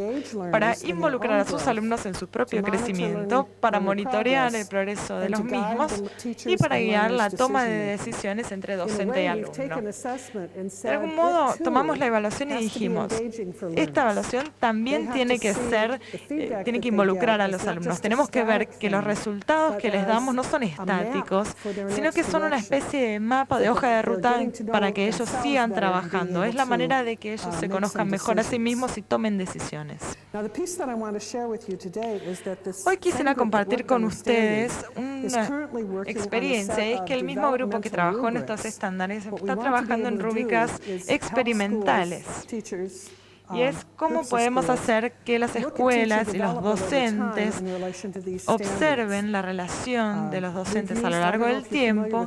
para involucrar a sus alumnos en su propio crecimiento, para monitorear el progreso de los mismos y para guiar la toma de decisiones entre docente y alumno. De algún modo, tomamos la evaluación y dijimos, esta evaluación también tiene que involucrar a los alumnos. Tenemos que ver que los resultados que les damos no son estáticos, sino que son una especie de mapa, de hoja de ruta para que ellos sigan trabajando. Es la manera de que ellos se conozcan mejor a sí mismos y tomen decisiones. Hoy quisiera compartir con ustedes una experiencia. Es que el mismo grupo que trabajó en estos estándares está trabajando en rúbricas experimentales. Y es cómo podemos hacer que las escuelas y los docentes observen la relación de los docentes a lo largo del tiempo.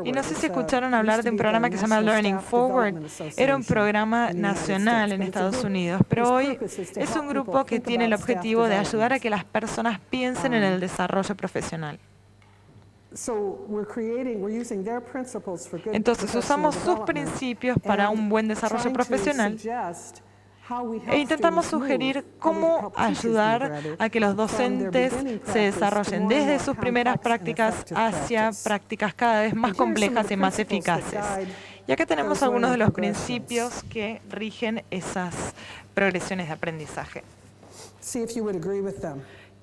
Y no sé si escucharon hablar de un programa que se llama Learning Forward. Era un programa nacional en Estados Unidos, pero hoy es un grupo que tiene el objetivo de ayudar a que las personas piensen en el desarrollo profesional. Entonces usamos sus principios para un buen desarrollo profesional e intentamos sugerir cómo ayudar a que los docentes se desarrollen desde sus primeras prácticas hacia prácticas cada vez más complejas y más eficaces. Y acá tenemos algunos de los principios que rigen esas progresiones de aprendizaje.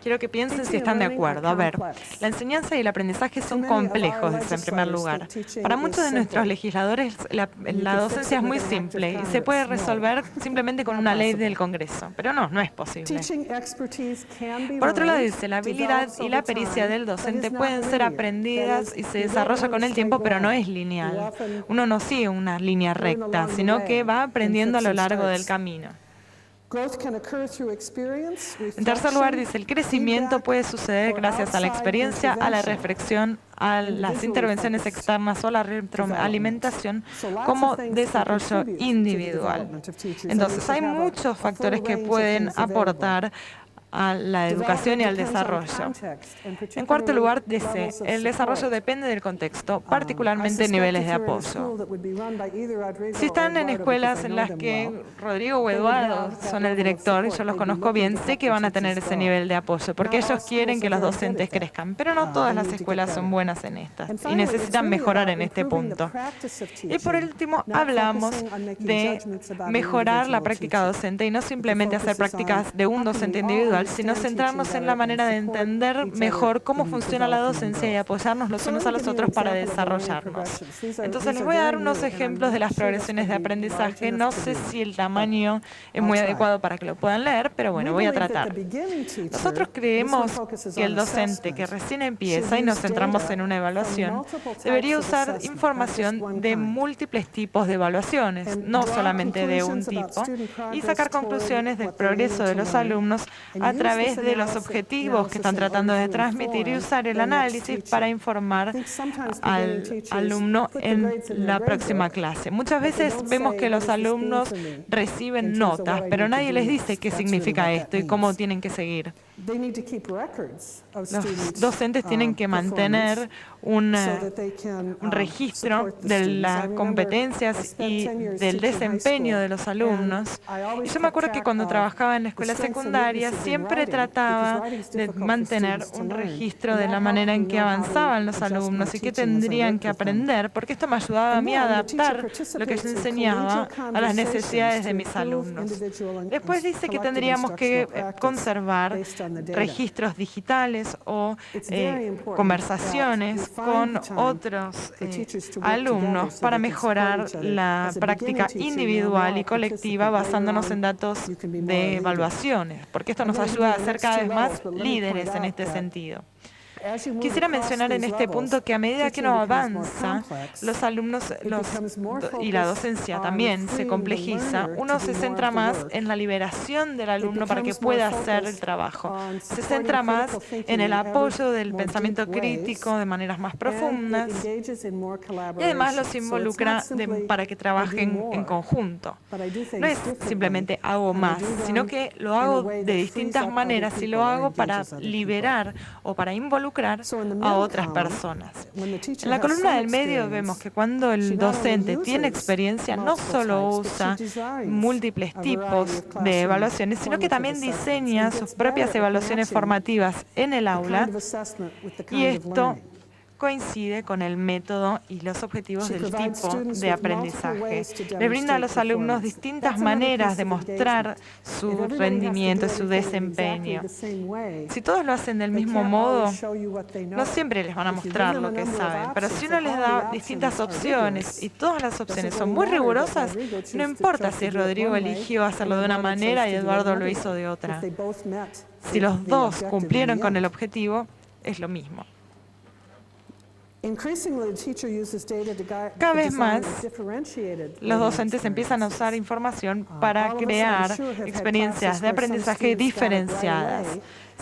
Quiero que piensen si están de acuerdo. A ver, la enseñanza y el aprendizaje son complejos, en primer lugar. Para muchos de nuestros legisladores, la docencia es muy simple y se puede resolver simplemente con una ley del Congreso. Pero no es posible. Por otro lado, dice, la habilidad y la pericia del docente pueden ser aprendidas y se desarrolla con el tiempo, pero no es lineal. Uno no sigue una línea recta, sino que va aprendiendo a lo largo del camino. En tercer lugar, dice, el crecimiento puede suceder gracias a la experiencia, a la reflexión, a las intervenciones externas o la retroalimentación como desarrollo individual. Entonces, hay muchos factores que pueden aportar a la educación y al desarrollo. En cuarto lugar, dice, el desarrollo depende del contexto, particularmente niveles de apoyo. Si están en escuelas en las que Rodrigo o Eduardo son el director, y yo los conozco bien, sé que van a tener ese nivel de apoyo, porque ellos quieren que los docentes crezcan, pero no todas las escuelas son buenas en estas y necesitan mejorar en este punto. Y por último, hablamos de mejorar la práctica docente y no simplemente hacer prácticas de un docente individual, sino centrarnos en la manera de entender mejor cómo funciona la docencia y apoyarnos los unos a los otros para desarrollarnos. Entonces les voy a dar unos ejemplos de las progresiones de aprendizaje. No sé si el tamaño es muy adecuado para que lo puedan leer, pero bueno, voy a tratar. Nosotros creemos que el docente que recién empieza y nos centramos en una evaluación, debería usar información de múltiples tipos de evaluaciones, no solamente de un tipo, y sacar conclusiones del progreso de los alumnos a través de los objetivos que están tratando de transmitir y usar el análisis para informar al alumno en la próxima clase. Muchas veces vemos que los alumnos reciben notas, pero nadie les dice qué significa esto y cómo tienen que seguir. Los docentes tienen que mantener un registro de las competencias y del desempeño de los alumnos. Y yo me acuerdo que cuando trabajaba en la escuela secundaria siempre trataba de mantener un registro de la manera en que avanzaban los alumnos y qué tendrían que aprender, porque esto me ayudaba a mí a adaptar lo que yo enseñaba a las necesidades de mis alumnos. Después dice que tendríamos que conservar registros digitales o conversaciones con otros alumnos para mejorar la práctica individual y colectiva basándonos en datos de evaluaciones, porque esto nos ayuda a ser cada vez más líderes en este sentido. Quisiera mencionar en este punto que a medida que uno avanza, los alumnos y la docencia también se complejiza, uno se centra más en la liberación del alumno para que pueda hacer el trabajo. Se centra más en el apoyo del pensamiento crítico de maneras más profundas y además los involucra para que trabajen en conjunto. No es simplemente hago más, sino que lo hago de distintas maneras y lo hago para liberar o para involucrar a otras personas. En la columna del medio vemos que cuando el docente tiene experiencia, no solo usa múltiples tipos de evaluaciones, sino que también diseña sus propias evaluaciones formativas en el aula, y esto coincide con el método y los objetivos del tipo de aprendizaje. Le brinda a los alumnos distintas maneras de mostrar su rendimiento y su desempeño. Si todos lo hacen del mismo modo, no siempre les van a mostrar lo que saben, pero si uno les da distintas opciones y todas las opciones son muy rigurosas, no importa si Rodrigo eligió hacerlo de una manera y Eduardo lo hizo de otra. Si los dos cumplieron con el objetivo, es lo mismo. Cada vez más, los docentes empiezan a usar información para crear experiencias de aprendizaje diferenciadas.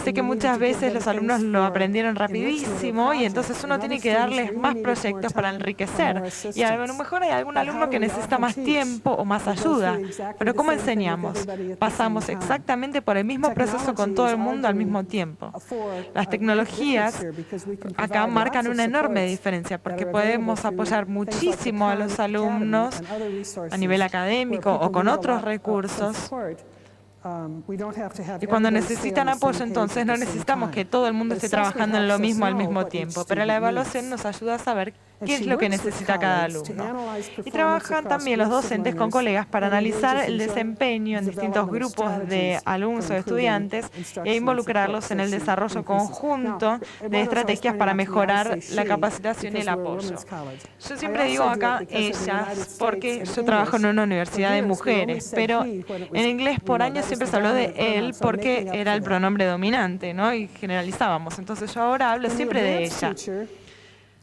Sé que muchas veces los alumnos lo aprendieron rapidísimo y entonces uno tiene que darles más proyectos para enriquecer. Y a lo mejor hay algún alumno que necesita más tiempo o más ayuda. Pero ¿cómo enseñamos? Pasamos exactamente por el mismo proceso con todo el mundo al mismo tiempo. Las tecnologías acá marcan una enorme diferencia porque podemos apoyar muchísimo a los alumnos a nivel académico o con otros recursos. Y cuando necesitan apoyo, entonces no necesitamos que todo el mundo esté trabajando en lo mismo al mismo tiempo, pero la evaluación nos ayuda a saber qué es lo que necesita cada alumno. Y trabajan también los docentes con colegas para analizar el desempeño en distintos grupos de alumnos o estudiantes e involucrarlos en el desarrollo conjunto de estrategias para mejorar la capacitación y el apoyo. Yo siempre digo acá ellas porque yo trabajo en una universidad de mujeres, pero en inglés por años siempre se habló de él porque era el pronombre dominante, ¿no? Y generalizábamos. Entonces yo ahora hablo siempre de ella.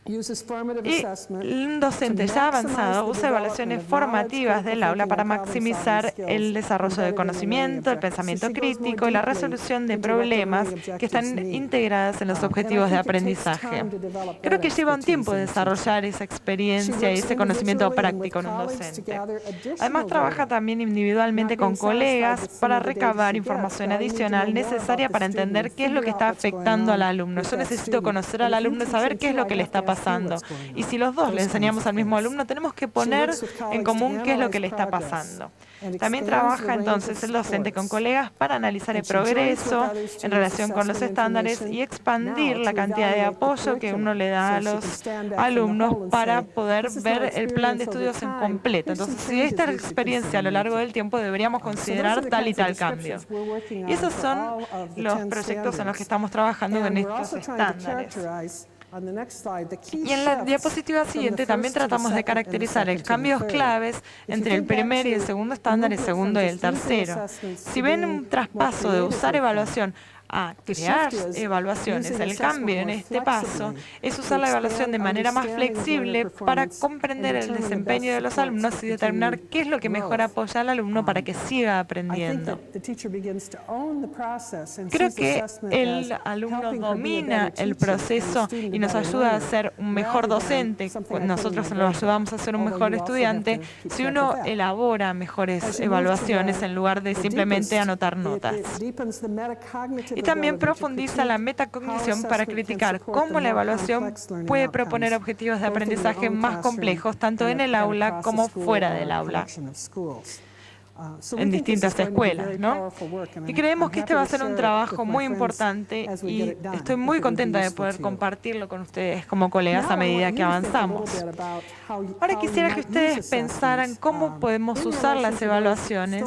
Y un docente ya avanzado usa evaluaciones formativas del aula para maximizar el desarrollo del conocimiento, el pensamiento crítico y la resolución de problemas que están integradas en los objetivos de aprendizaje. Creo que lleva un tiempo desarrollar esa experiencia y ese conocimiento práctico en un docente. Además, trabaja también individualmente con colegas para recabar información adicional necesaria para entender qué es lo que está afectando al alumno. Yo necesito conocer al alumno y saber qué es lo que le está pasando. Y si los dos le enseñamos al mismo alumno, tenemos que poner en común qué es lo que le está pasando. También trabaja entonces el docente con colegas para analizar el progreso en relación con los estándares y expandir la cantidad de apoyo que uno le da a los alumnos para poder ver el plan de estudios en completo. Entonces, si esta experiencia a lo largo del tiempo deberíamos considerar tal y tal cambio. Y esos son los proyectos en los que estamos trabajando en estos estándares. Y en la diapositiva siguiente también tratamos de caracterizar los cambios claves entre el primer y el segundo estándar, el segundo y el tercero. Si ven un traspaso de usar evaluación a crear evaluaciones, el cambio en este paso es usar la evaluación de manera más flexible para comprender el desempeño de los alumnos y determinar qué es lo que mejor apoya al alumno para que siga aprendiendo. Creo que el alumno domina el proceso y nos ayuda a ser un mejor docente. Nosotros lo ayudamos a ser un mejor estudiante si uno elabora mejores evaluaciones en lugar de simplemente anotar notas. Y también profundiza la metacognición para criticar cómo la evaluación puede proponer objetivos de aprendizaje más complejos, tanto en el aula como fuera del aula, en distintas escuelas, ¿no? Y creemos que este va a ser un trabajo muy importante y estoy muy contenta de poder compartirlo con ustedes como colegas a medida que avanzamos. Ahora quisiera que ustedes pensaran cómo podemos usar las evaluaciones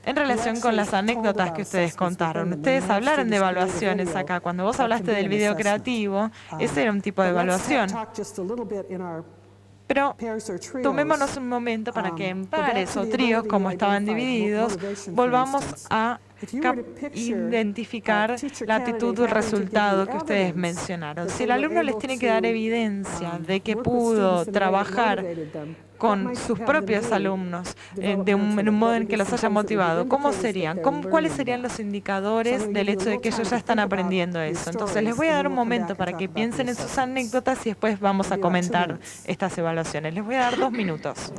en relación con las anécdotas que ustedes contaron. Ustedes hablaron de evaluaciones acá. Cuando vos hablaste del video creativo, ese era un tipo de evaluación. Pero tomémonos un momento para que en pares o tríos, como estaban divididos, volvamos a identificar la actitud o resultado que ustedes mencionaron. Si el alumno les tiene que dar evidencia de que pudo trabajar con sus propios alumnos en un modo en que los haya motivado, ¿cómo serían? ¿Cuáles serían los indicadores del hecho de que ellos ya están aprendiendo eso? Entonces, les voy a dar un momento para que piensen en sus anécdotas y después vamos a comentar estas evaluaciones. Les voy a dar 2 minutos.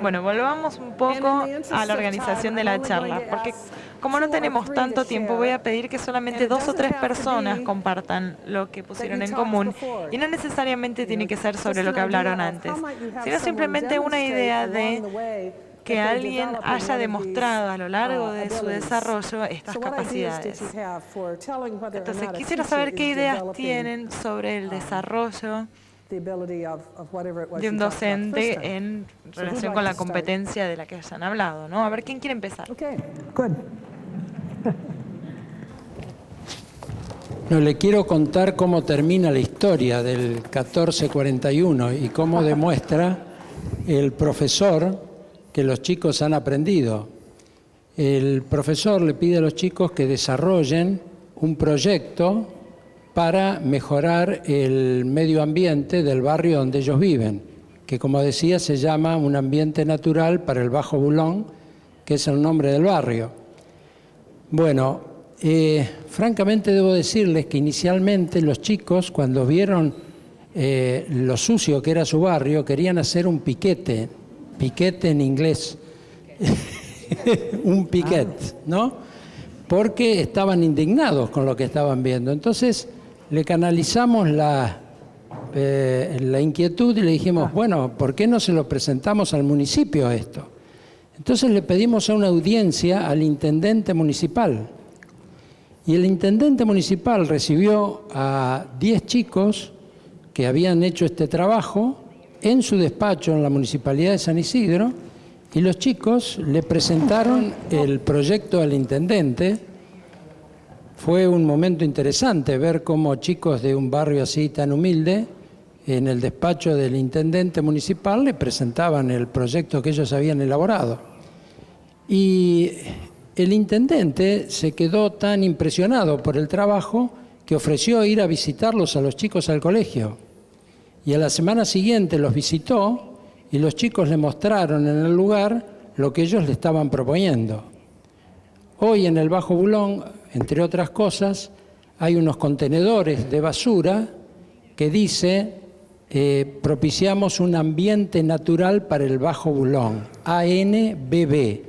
Bueno, volvamos un poco a la organización de la charla, porque como no tenemos tanto tiempo, voy a pedir que solamente 2 o 3 personas compartan lo que pusieron en común, y no necesariamente tiene que ser sobre lo que hablaron antes, sino simplemente una idea de que alguien haya demostrado a lo largo de su desarrollo estas capacidades. Entonces, quisiera saber qué ideas tienen sobre el desarrollo de un docente en relación con la competencia de la que hayan hablado, ¿no? A ver, ¿quién quiere empezar? No, le quiero contar cómo termina la historia del 1441 y cómo demuestra el profesor que los chicos han aprendido. El profesor le pide a los chicos que desarrollen un proyecto para mejorar el medio ambiente del barrio donde ellos viven, que como decía se llama un ambiente natural para el Bajo Boulogne, que es el nombre del barrio. Bueno, francamente debo decirles que inicialmente los chicos, cuando vieron lo sucio que era su barrio, querían hacer un piquete en inglés, un piquet, ¿no? Porque estaban indignados con lo que estaban viendo. Entonces le canalizamos la inquietud y le dijimos, bueno, ¿por qué no se lo presentamos al municipio esto? Entonces le pedimos a una audiencia al intendente municipal. Y el intendente municipal recibió a 10 chicos que habían hecho este trabajo en su despacho en la Municipalidad de San Isidro, y los chicos le presentaron el proyecto al intendente. Fue un momento interesante ver cómo chicos de un barrio así tan humilde, en el despacho del intendente municipal, le presentaban el proyecto que ellos habían elaborado. Y el intendente se quedó tan impresionado por el trabajo que ofreció ir a visitarlos a los chicos al colegio. Y a la semana siguiente los visitó y los chicos le mostraron en el lugar lo que ellos le estaban proponiendo. Hoy en el Bajo Bulón, entre otras cosas, hay unos contenedores de basura que dice propiciamos un ambiente natural para el Bajo Bulón, ANBB.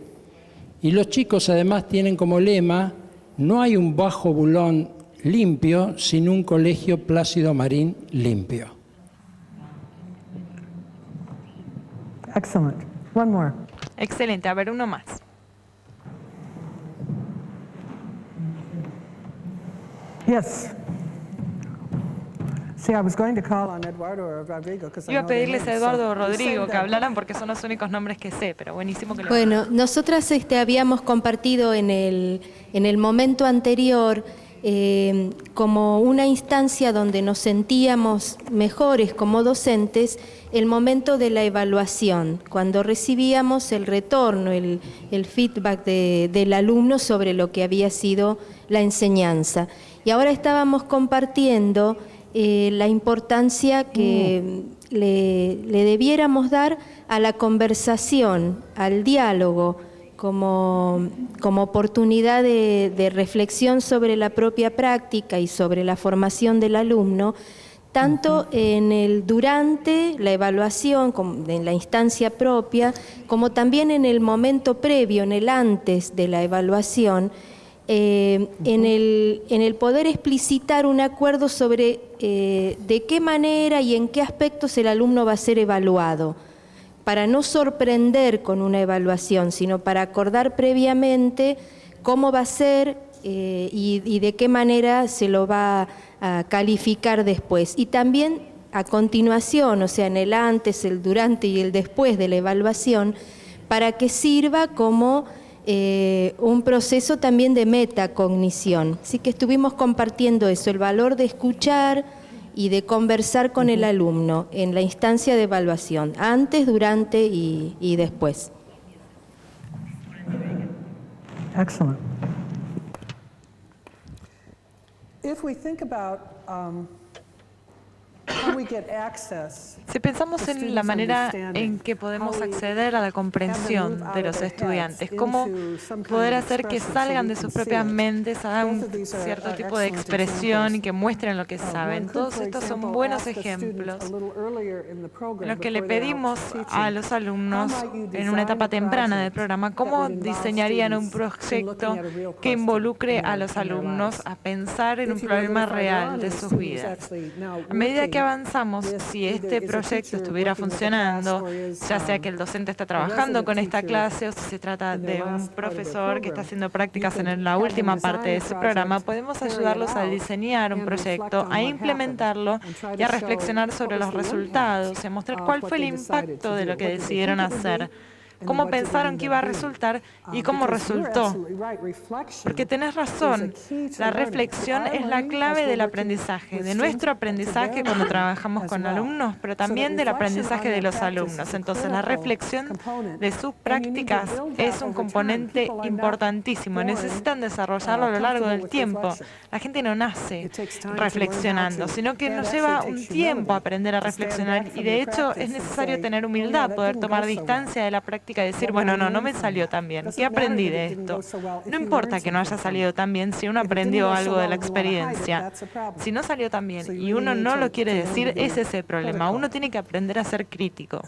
Y los chicos además tienen como lema, no hay un Bajo Bulón limpio sin un colegio Plácido Marín limpio. Excellent. One more. Excelente, a ver, uno más. Yes. See, I was going to call on Eduardo or Rodrigo because I Iba a know their pedirles a names, Eduardo o so you Rodrigo say que them. hablaran porque son los únicos nombres que sé, pero buenísimo que lo Bueno, nosotras habíamos compartido en el momento anterior como una instancia donde nos sentíamos mejores como docentes, el momento de la evaluación, cuando recibíamos el retorno, el feedback del alumno sobre lo que había sido la enseñanza. Y ahora estábamos compartiendo la importancia que le debiéramos dar a la conversación, al diálogo, como oportunidad de reflexión sobre la propia práctica y sobre la formación del alumno, tanto en el durante la evaluación, en la instancia propia, como también en el momento previo, en el antes de la evaluación, en el poder explicitar un acuerdo sobre de qué manera y en qué aspectos el alumno va a ser evaluado, para no sorprender con una evaluación, sino para acordar previamente cómo va a ser y de qué manera se lo va a calificar después. Y también a continuación, o sea, en el antes, el durante y el después de la evaluación, para que sirva como un proceso también de metacognición. Así que estuvimos compartiendo eso, el valor de escuchar y de conversar con el alumno en la instancia de evaluación, antes, durante y después. Excellent. If we think about how we get access, Si pensamos en la manera en que podemos acceder a la comprensión de los estudiantes, cómo poder hacer que salgan de sus propias mentes, hagan un cierto tipo de expresión y que muestren lo que saben. Todos estos son buenos ejemplos en los que le pedimos a los alumnos en una etapa temprana del programa cómo diseñarían un proyecto que involucre a los alumnos a pensar en un problema real de sus vidas. A medida que avanzamos, si este proyecto estuviera funcionando, ya sea que el docente está trabajando con esta clase o si se trata de un profesor que está haciendo prácticas en la última parte de ese programa, podemos ayudarlos a diseñar un proyecto, a implementarlo y a reflexionar sobre los resultados, y a mostrar cuál fue el impacto de lo que decidieron hacer, cómo pensaron que iba a resultar y cómo resultó. Porque tenés razón, la reflexión es la clave del aprendizaje, de nuestro aprendizaje cuando trabajamos con alumnos, pero también del aprendizaje de los alumnos. Entonces, la reflexión de sus prácticas es un componente importantísimo. Necesitan desarrollarlo a lo largo del tiempo. La gente no nace reflexionando, sino que nos lleva un tiempo aprender a reflexionar y, de hecho, es necesario tener humildad, poder tomar distancia de la práctica y decir, bueno, no me salió tan bien. ¿Qué aprendí de esto? No importa que no haya salido tan bien si uno aprendió algo de la experiencia. Si no salió tan bien y uno no lo quiere decir, ese es el problema. Uno tiene que aprender a ser crítico.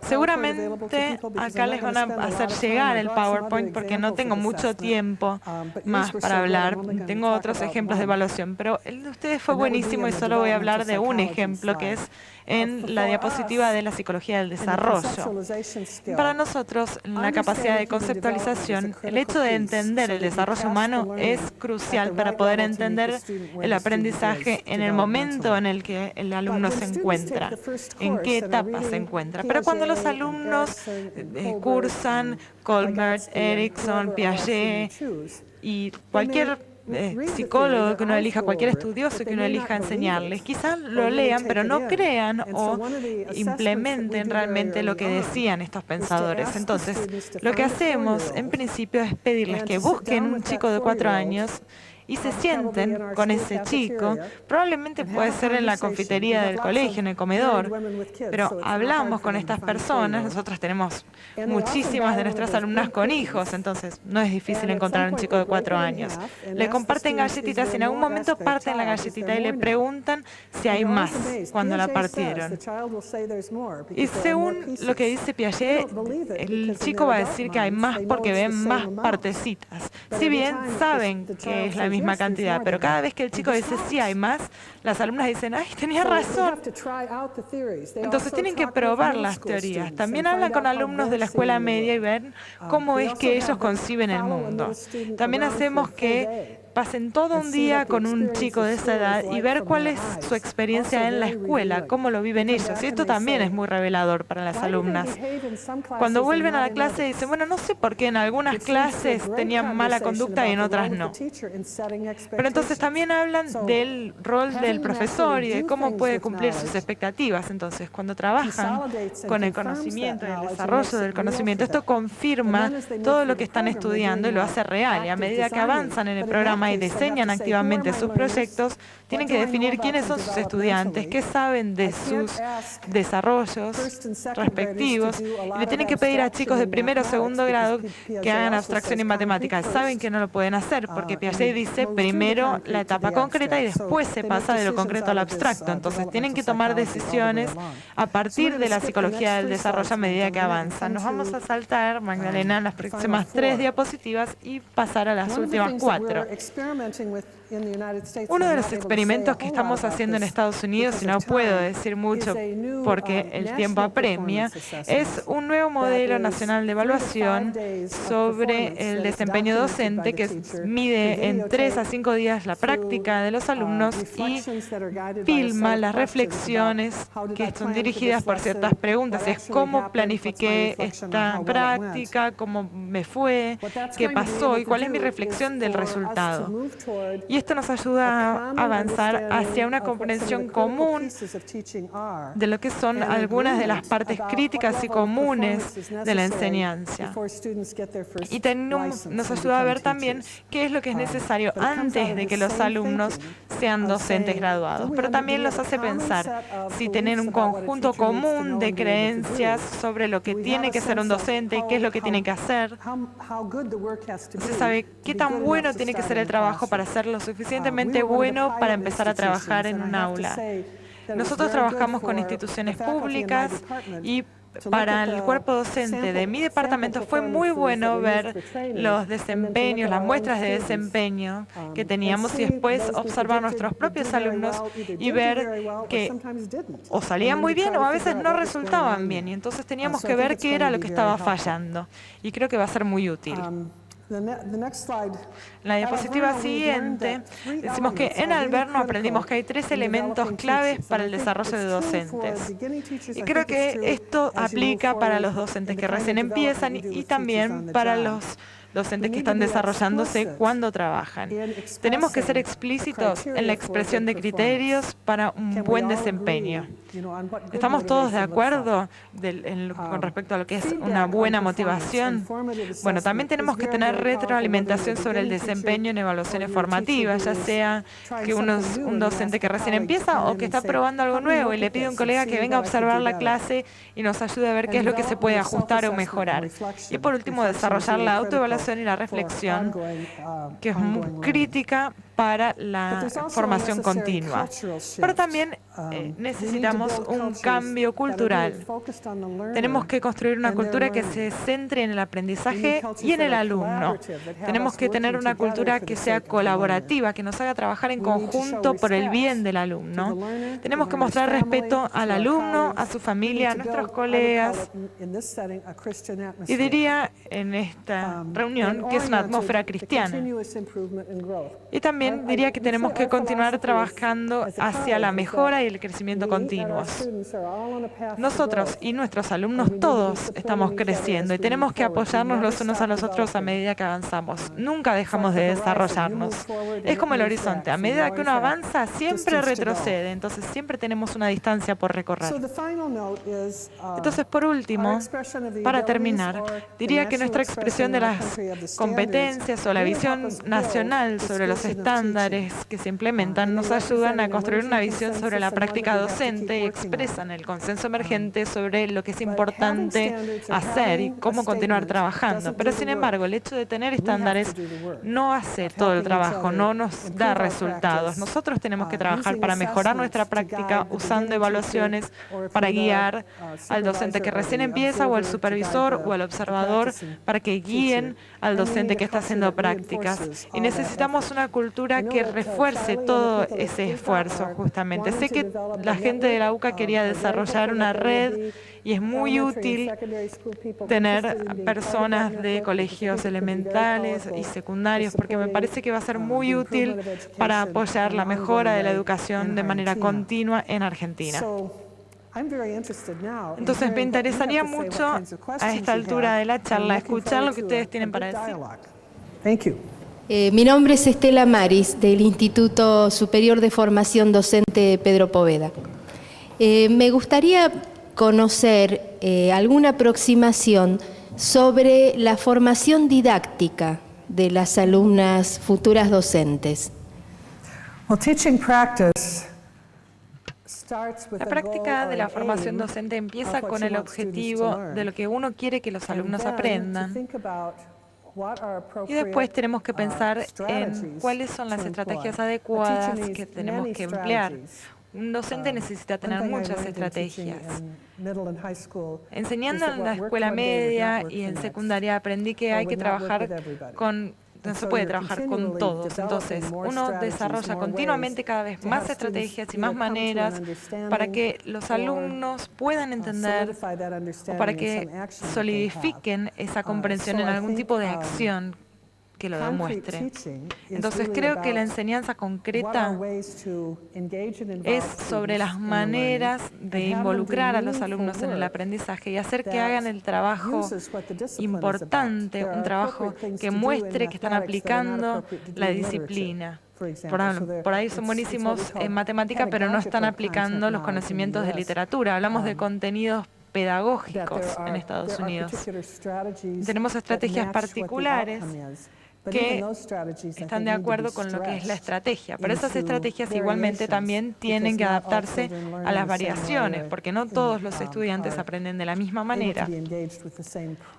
Seguramente acá les van a hacer llegar el PowerPoint porque no tengo mucho tiempo más para hablar. Tengo otros ejemplos de evaluación, pero el de ustedes fue buenísimo y solo voy a hablar de un ejemplo que es en la diapositiva de la psicología del desarrollo. Para nosotros, la capacidad de conceptualización, el hecho de entender el desarrollo humano es crucial para poder entender el aprendizaje en el momento en el que el alumno se encuentra, en qué etapa se encuentra. Pero cuando los alumnos cursan Colbert, Erickson, Piaget y cualquier psicólogo que uno elija, cualquier estudioso que uno elija enseñarles, quizás lo lean, pero no crean o implementen realmente lo que decían estos pensadores. Entonces, lo que hacemos en principio es pedirles que busquen un chico de 4 años y se sienten con ese chico, probablemente puede ser en la confitería del colegio, en el comedor, pero hablamos con estas personas. Nosotros tenemos muchísimas de nuestras alumnas con hijos, entonces no es difícil encontrar un chico de 4 años. Le comparten galletitas y en algún momento parten la galletita y le preguntan si hay más cuando la partieron. Y según lo que dice Piaget, el chico va a decir que hay más porque ven más partecitas. Si bien saben que es la misma cantidad, pero cada vez que el chico dice sí hay más, las alumnas dicen, ¡ay, tenía razón! Entonces tienen que probar las teorías. También hablan con alumnos de la escuela media y ven cómo es que ellos conciben el mundo. También hacemos que pasen todo un día con un chico de esa edad y ver cuál es su experiencia en la escuela, cómo lo viven ellos. Y esto también es muy revelador para las alumnas. Cuando vuelven a la clase dicen, bueno, no sé por qué en algunas clases tenían mala conducta y en otras no. Pero entonces también hablan del rol del profesor y de cómo puede cumplir sus expectativas. Entonces, cuando trabajan con el conocimiento y el desarrollo del conocimiento, esto confirma todo lo que están estudiando y lo hace real. Y a medida que avanzan en el programa y diseñan activamente sus proyectos, tienen que definir quiénes son sus estudiantes, qué saben de sus desarrollos respectivos, y le tienen que pedir a chicos de primero o segundo grado que hagan abstracción y matemáticas. Saben que no lo pueden hacer, porque Piaget dice primero la etapa concreta y después se pasa de lo concreto al abstracto. Entonces tienen que tomar decisiones a partir de la psicología del desarrollo a medida que avanzan. Nos vamos a saltar, Magdalena, las próximas 3 diapositivas y pasar a las últimas 4. Uno de los experimentos que estamos haciendo en Estados Unidos, y no puedo decir mucho porque el tiempo apremia, es un nuevo modelo nacional de evaluación sobre el desempeño docente que mide en 3 a 5 días la práctica de los alumnos y filma las reflexiones que son dirigidas por ciertas preguntas. Es cómo planifiqué esta práctica, cómo me fue, qué pasó y cuál es mi reflexión del resultado. Y esto nos ayuda a avanzar hacia una comprensión común de lo que son algunas de las partes críticas y comunes de la enseñanza. Y nos ayuda a ver también qué es lo que es necesario antes de que los alumnos sean docentes graduados. Pero también los hace pensar si tienen un conjunto común de creencias sobre lo que tiene que ser un docente y qué es lo que tiene que hacer. Se sabe qué tan bueno tiene que ser el trabajo para ser lo suficientemente bueno para empezar a trabajar en un aula. Nosotros trabajamos con instituciones públicas y para el cuerpo docente de mi departamento fue muy bueno ver los desempeños, las muestras de desempeño que teníamos y después observar nuestros propios alumnos y ver que o salían muy bien o a veces no resultaban bien. Y entonces teníamos que ver qué era lo que estaba fallando. Y creo que va a ser muy útil. La diapositiva siguiente, decimos que en Alverno aprendimos que hay 3 elementos claves para el desarrollo de docentes. Y creo que esto aplica para los docentes que recién empiezan y también para los docentes que están desarrollándose cuando trabajan. Tenemos que ser explícitos en la expresión de criterios para un buen desempeño. ¿Estamos todos de acuerdo con respecto a lo que es una buena motivación? Bueno, también tenemos que tener retroalimentación sobre el desempeño en evaluaciones formativas, ya sea que un docente que recién empieza o que está probando algo nuevo y le pide a un colega que venga a observar la clase y nos ayude a ver qué es lo que se puede ajustar o mejorar. Y por último, desarrollar la autoevaluación y la reflexión, que es muy crítica para la formación continua. Pero también necesitamos un cambio cultural. Tenemos que construir una cultura que se centre en el aprendizaje y en el alumno. Tenemos que tener una cultura que sea colaborativa, que nos haga trabajar en conjunto por el bien del alumno. Tenemos que mostrar respeto al alumno, a su familia, a nuestros colegas. Y diría en esta reunión que es una atmósfera cristiana. Y también diría que tenemos que continuar trabajando hacia la mejora y el crecimiento continuos. Nosotros y nuestros alumnos todos estamos creciendo y tenemos que apoyarnos los unos a los otros a medida que avanzamos. Nunca dejamos de desarrollarnos. Es como el horizonte. A medida que uno avanza, siempre retrocede. Entonces, siempre tenemos una distancia por recorrer. Entonces, por último, para terminar, diría que nuestra expresión de las competencias o la visión nacional sobre los estándares estándares que se implementan nos ayudan a construir una visión sobre la práctica docente y expresan el consenso emergente sobre lo que es importante hacer y cómo continuar trabajando. Pero sin embargo, el hecho de tener estándares no hace todo el trabajo, no nos da resultados. Nosotros tenemos que trabajar para mejorar nuestra práctica usando evaluaciones para guiar al docente que recién empieza o al supervisor o al observador para que guíen al docente que está haciendo prácticas. Y necesitamos una cultura que refuerce todo ese esfuerzo, justamente. Sé que la gente de la UCA quería desarrollar una red y es muy útil tener personas de colegios elementales y secundarios, porque me parece que va a ser muy útil para apoyar la mejora de la educación de manera continua en Argentina. Entonces me interesaría mucho a esta altura de la charla escuchar lo que ustedes tienen para decir. Mi nombre es Estela Maris, del Instituto Superior de Formación Docente Pedro Poveda. Me gustaría conocer alguna aproximación sobre la formación didáctica de las alumnas futuras docentes. La práctica de la formación docente empieza con el objetivo de lo que uno quiere que los alumnos aprendan. Y después tenemos que pensar en cuáles son las estrategias adecuadas que tenemos que emplear. Un docente necesita tener muchas estrategias. Enseñando en la escuela media y en secundaria aprendí que hay que trabajar con... No se puede trabajar con todos, entonces uno desarrolla continuamente cada vez más estrategias y más maneras para que los alumnos puedan entender o para que solidifiquen esa comprensión en algún tipo de acción que lo demuestre. Entonces creo que la enseñanza concreta es sobre las maneras de involucrar a los alumnos en el aprendizaje y hacer que hagan el trabajo importante, un trabajo que muestre que están aplicando la disciplina. Por ahí son buenísimos en matemática, pero no están aplicando los conocimientos de literatura. Hablamos de contenidos pedagógicos en Estados Unidos. Tenemos estrategias particulares que están de acuerdo con lo que es la estrategia. Pero esas estrategias igualmente también tienen que adaptarse a las variaciones, porque no todos los estudiantes aprenden de la misma manera,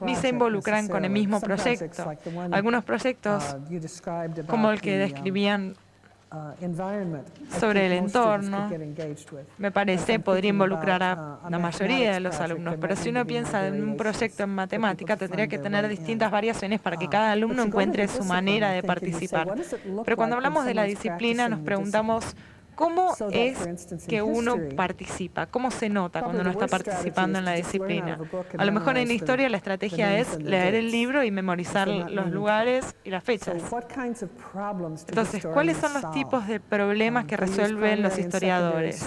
ni se involucran con el mismo proyecto. Algunos proyectos, como el que describían sobre el entorno, me parece, podría involucrar a la mayoría de los alumnos, pero si uno piensa en un proyecto en matemática, tendría que tener distintas variaciones para que cada alumno encuentre su manera de participar. Pero cuando hablamos de la disciplina, nos preguntamos ¿cómo es que uno participa? ¿Cómo se nota cuando uno está participando en la disciplina? A lo mejor en la historia la estrategia es leer el libro y memorizar los lugares y las fechas. Entonces, ¿cuáles son los tipos de problemas que resuelven los historiadores?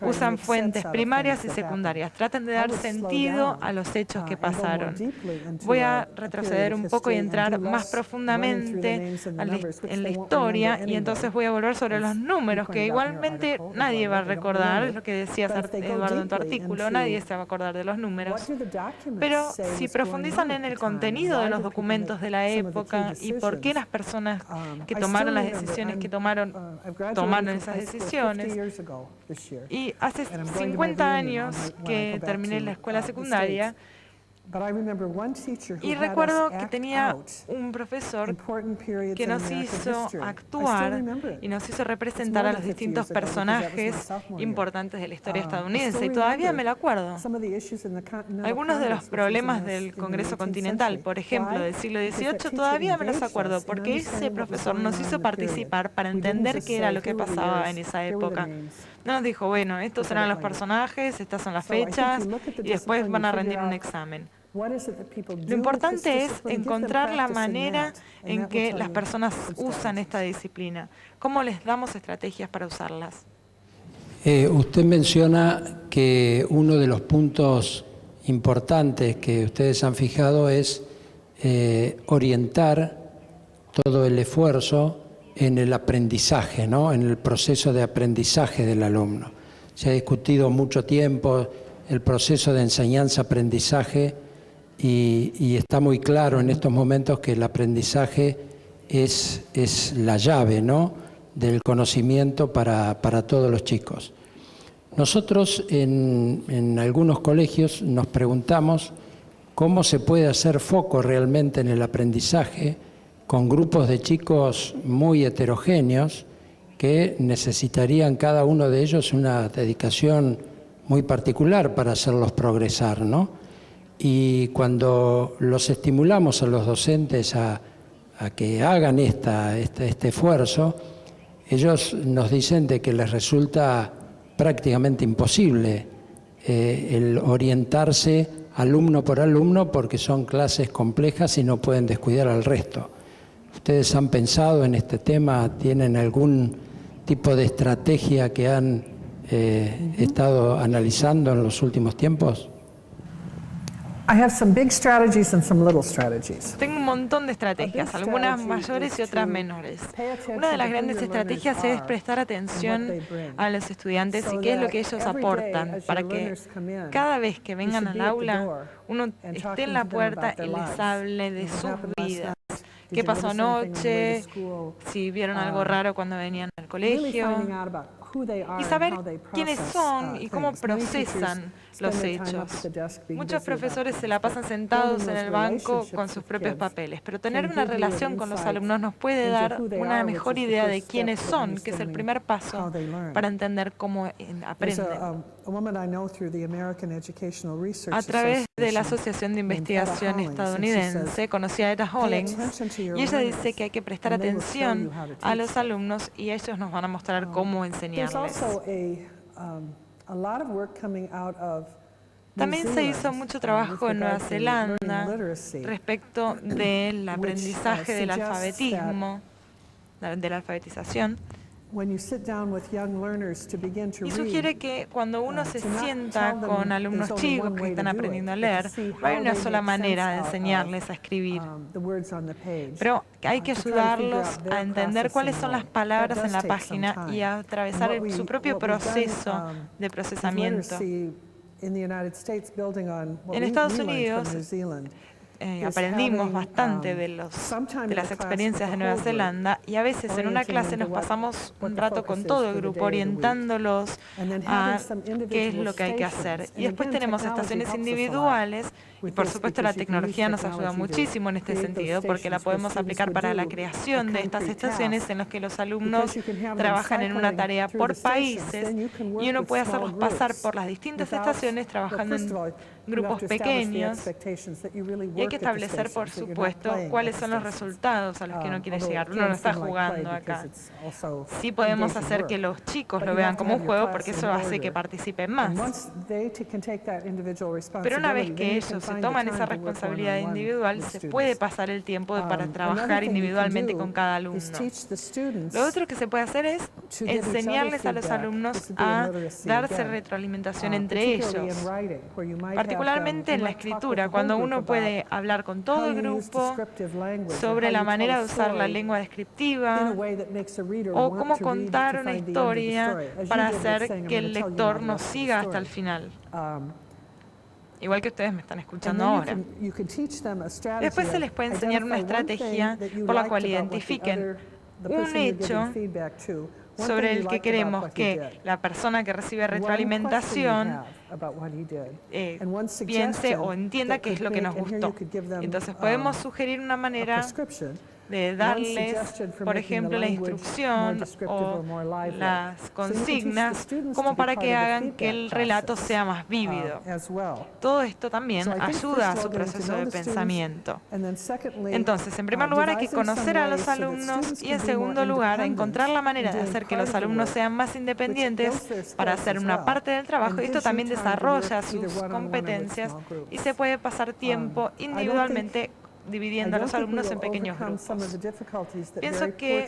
Usan fuentes primarias y secundarias. Tratan de dar sentido a los hechos que pasaron. Voy a retroceder un poco y entrar más profundamente en la historia y entonces voy a volver sobre los números que igualmente nadie va a recordar, es lo que decías, Eduardo, en tu artículo, nadie se va a acordar de los números. Pero si profundizan en el contenido de los documentos de la época y por qué las personas que tomaron las decisiones que tomaron esas decisiones, y hace 50 años que terminé la escuela secundaria, y recuerdo que tenía un profesor que nos hizo actuar y nos hizo representar a los distintos personajes importantes de la historia estadounidense, y todavía me lo acuerdo. Algunos de los problemas del Congreso Continental, por ejemplo, del siglo XVIII, todavía me los acuerdo, porque ese profesor nos hizo participar para entender qué era lo que pasaba en esa época. No nos dijo, bueno, estos eran los personajes, estas son las fechas, y después van a rendir un examen. Lo importante es encontrar la manera en que las personas usan esta disciplina. ¿Cómo les damos estrategias para usarlas? Usted menciona que uno de los puntos importantes que ustedes han fijado es orientar todo el esfuerzo en el aprendizaje, ¿no? En el proceso de aprendizaje del alumno. Se ha discutido mucho tiempo el proceso de enseñanza-aprendizaje y está muy claro en estos momentos que el aprendizaje es la llave, ¿no? del conocimiento para todos los chicos. Nosotros en algunos colegios nos preguntamos cómo se puede hacer foco realmente en el aprendizaje con grupos de chicos muy heterogéneos que necesitarían cada uno de ellos una dedicación muy particular para hacerlos progresar, ¿no? Y cuando los estimulamos a los docentes a que hagan este esfuerzo, ellos nos dicen de que les resulta prácticamente imposible el orientarse alumno por alumno porque son clases complejas y no pueden descuidar al resto. ¿Ustedes han pensado en este tema? ¿Tienen algún tipo de estrategia que han estado analizando en los últimos tiempos? I have some big strategies and some little strategies. Tengo un montón de estrategias, algunas mayores y otras menores. Una de las grandes estrategias es prestar atención a los estudiantes y qué es lo que ellos aportan, para que cada vez que vengan al aula uno esté en la puerta y les hable de sus vidas. ¿Qué pasó anoche? Si vieron algo raro cuando venían al colegio. Y saber quiénes son y cómo procesan los hechos. Muchos profesores se la pasan sentados en el banco con sus propios papeles, pero tener una relación con los alumnos nos puede dar una mejor idea de quiénes son, que es el primer paso para entender cómo aprenden. A través de la Asociación de Investigación Estadounidense, conocí a Etta Hollings, y ella dice que hay que prestar atención a los alumnos y ellos nos van a mostrar cómo enseñarles. También se hizo mucho trabajo en Nueva Zelanda respecto del aprendizaje del alfabetismo, de la alfabetización. Y sugiere que cuando uno se sienta con alumnos chicos que están aprendiendo a leer, no hay una sola manera de enseñarles a escribir, pero hay que ayudarlos a entender cuáles son las palabras en la página y a atravesar su propio proceso de procesamiento. En Estados Unidos aprendimos bastante de las experiencias de Nueva Zelanda y a veces en una clase nos pasamos un rato con todo el grupo orientándolos a qué es lo que hay que hacer. Y después tenemos estaciones individuales y por supuesto la tecnología nos ayuda muchísimo en este sentido porque la podemos aplicar para la creación de estas estaciones en las que los alumnos trabajan en una tarea por países y uno puede hacerlos pasar por las distintas estaciones trabajando en grupos pequeños y hay que establecer, por supuesto, cuáles son los resultados a los que uno quiere llegar. Uno no está jugando acá. Sí podemos hacer que los chicos lo vean como un juego porque eso hace que participen más. Pero una vez que ellos se toman esa responsabilidad individual, se puede pasar el tiempo para trabajar individualmente con cada alumno. Lo otro que se puede hacer es enseñarles a los alumnos a darse retroalimentación entre ellos, particularmente en la escritura, cuando uno puede hablar con todo el grupo sobre la manera de usar la lengua descriptiva o cómo contar una historia para hacer que el lector nos siga hasta el final. Igual que ustedes me están escuchando ahora. Después se les puede enseñar una estrategia por la cual identifiquen un hecho sobre el que queremos que la persona que recibe retroalimentación piense o entienda qué es lo que nos gustó. Entonces podemos sugerir una manera de darles, por ejemplo, la instrucción o las consignas como para que hagan que el relato sea más vívido. Todo esto también ayuda a su proceso de pensamiento. Entonces, en primer lugar, hay que conocer a los alumnos y, en segundo lugar, encontrar la manera de hacer que los alumnos sean más independientes para hacer una parte del trabajo. Y esto también desarrolla sus competencias y se puede pasar tiempo individualmente dividiendo a los alumnos en pequeños grupos. Pienso que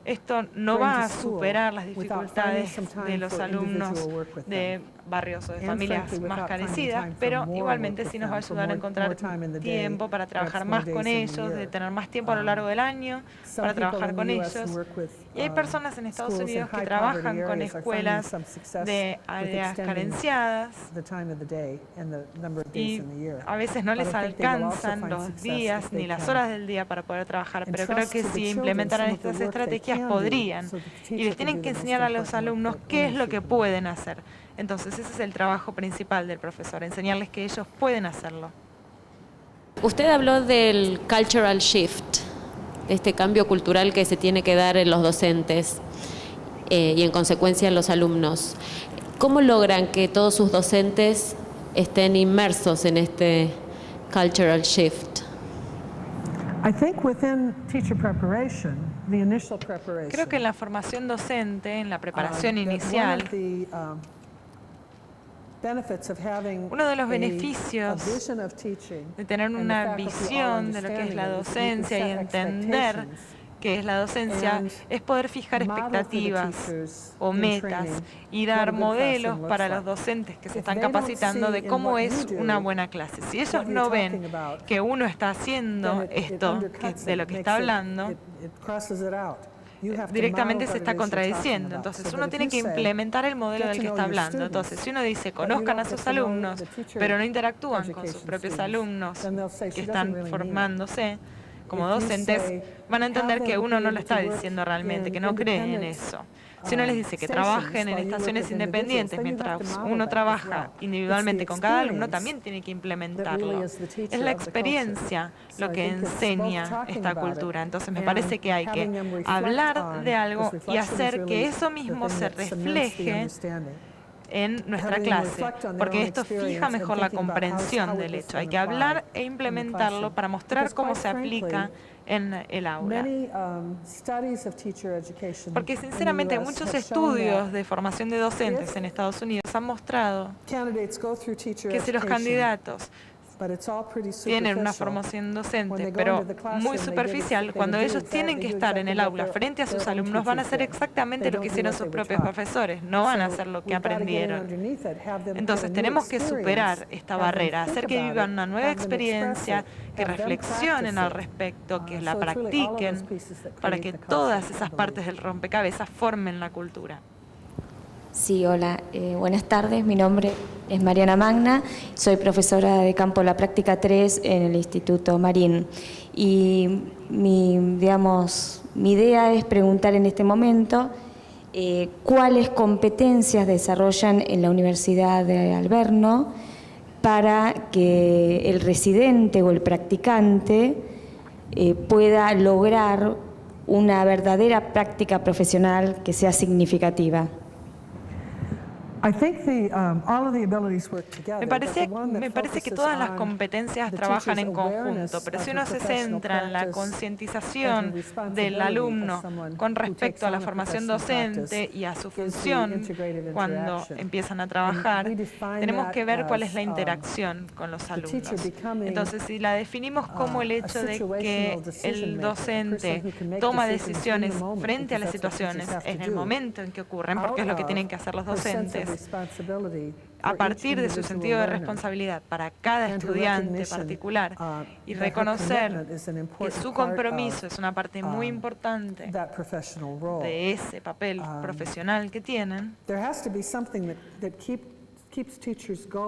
esto no va a superar las dificultades de los alumnos de barrios o de familias más carecidas, pero igualmente sí nos va a ayudar a encontrar tiempo para trabajar más con ellos, de tener más tiempo a lo largo del año para trabajar con ellos. Y hay personas en Estados Unidos que trabajan con escuelas de áreas carenciadas y a veces no les alcanzan los días días ni las horas del día para poder trabajar, pero creo que si implementaran estas estrategias podrían. Y les tienen que enseñar a los alumnos qué es lo que pueden hacer. Entonces ese es el trabajo principal del profesor, enseñarles que ellos pueden hacerlo. Usted habló del cultural shift, este cambio cultural que se tiene que dar en los docentes y en consecuencia en los alumnos. ¿Cómo logran que todos sus docentes estén inmersos en este cultural shift? Creo que en la formación docente, en la preparación inicial, uno de los beneficios de tener una visión de lo que es la docencia y entender qué es la docencia es poder fijar expectativas o metas y dar modelos para los docentes que se están capacitando de cómo es una buena clase. Si ellos no ven que uno está haciendo esto de lo que está hablando, directamente se está contradiciendo. Entonces uno tiene que implementar el modelo del que está hablando. Entonces si uno dice conozcan a sus alumnos, pero no interactúan con sus propios alumnos que están formándose como docentes, van a entender que uno no lo está diciendo realmente, que no cree en eso. Si uno les dice que trabajen en estaciones independientes mientras uno trabaja individualmente con cada alumno, también tiene que implementarlo. Es la experiencia lo que enseña esta cultura. Entonces me parece que hay que hablar de algo y hacer que eso mismo se refleje en nuestra clase, porque esto fija mejor la comprensión del hecho. Hay que hablar e implementarlo para mostrar cómo se aplica en el aula. Porque sinceramente muchos estudios de formación de docentes en Estados Unidos han mostrado que si los candidatos tienen una formación docente, pero muy superficial, cuando ellos tienen que estar en el aula frente a sus alumnos, van a hacer exactamente lo que hicieron sus propios profesores, no van a hacer lo que aprendieron. Entonces tenemos que superar esta barrera, hacer que vivan una nueva experiencia, que reflexionen al respecto, que la practiquen, para que todas esas partes del rompecabezas formen la cultura. Sí, hola, buenas tardes, mi nombre es Mariana Magna, soy profesora de campo La Práctica 3 en el Instituto Marín y mi idea es preguntar en este momento cuáles competencias desarrollan en la Universidad de Alverno para que el residente o el practicante pueda lograr una verdadera práctica profesional que sea significativa. Me parece que todas las competencias trabajan en conjunto, pero si uno se centra en la concientización del alumno con respecto a la formación docente y a su función cuando empiezan a trabajar, tenemos que ver cuál es la interacción con los alumnos. Entonces, si la definimos como el hecho de que el docente toma decisiones frente a las situaciones en el momento en que ocurren, porque es lo que tienen que hacer los docentes, a partir de su sentido de responsabilidad para cada estudiante particular y reconocer que su compromiso es una parte muy importante de ese papel profesional que tienen,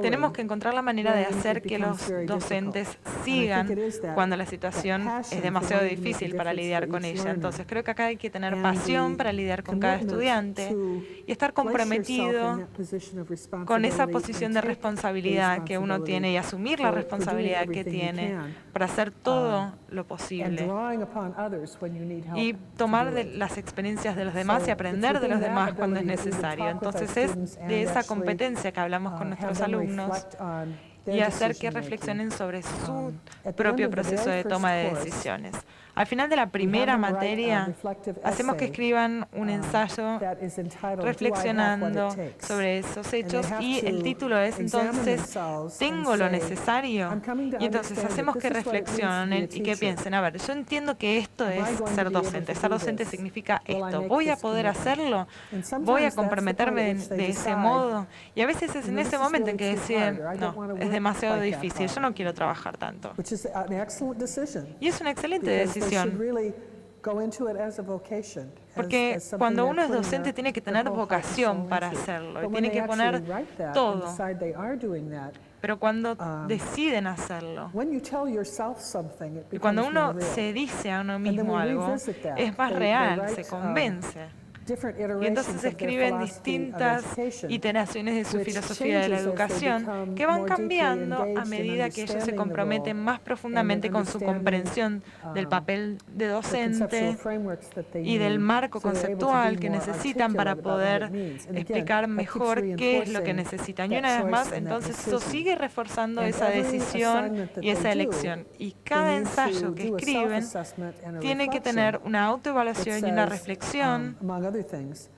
tenemos que encontrar la manera de hacer que los docentes sigan cuando la situación es demasiado difícil para lidiar con ella. Entonces creo que acá hay que tener pasión para lidiar con cada estudiante y estar comprometido con esa posición de responsabilidad que uno tiene y asumir la responsabilidad que tiene para hacer todo lo posible y tomar de las experiencias de los demás y aprender de los demás cuando es necesario. Entonces es de esa competencia que hablamos con nuestros alumnos y hacer que reflexionen sobre su propio proceso de toma de decisiones. Al final de la primera materia, hacemos que escriban un ensayo reflexionando sobre esos hechos y el título es entonces, ¿tengo lo necesario? Y entonces hacemos que reflexionen y que piensen, a ver, yo entiendo que esto es ser docente. Ser docente significa esto. ¿Voy a poder hacerlo? ¿Voy a comprometerme de ese modo? Y a veces es en ese momento en que deciden, no, es demasiado difícil, yo no quiero trabajar tanto. Y es una excelente decisión. Porque cuando uno es docente tiene que tener vocación para hacerlo, y tiene que poner todo. Pero cuando deciden hacerlo, when you tell yourself something, it y cuando becomes more uno real. se dice a uno And then mismo we algo, revisit that. es más They real, write, se convence. different Y iterations entonces of their escriben philosophy of distintas education, iteraciones de su which filosofía de la changes as they educación become que van more deeply cambiando a engaged in medida que ellos se understanding the comprometen role más profundamente and con su understanding, comprensión del papel de the conceptual docente frameworks that they y del need, marco so they're able to be conceptual que more necesitan para articulate about what it poder means. And again, explicar that keeps mejor qué es lo que reinforcing necesitan. Y that una vez choice más, and that entonces eso decision. sigue reforzando And esa every decisión assignment that y esa they do, elección. Y they cada need ensayo to que do a escriben self-assessment and a tiene que reflection tener una autoevaluación that y una says, reflexión among other things,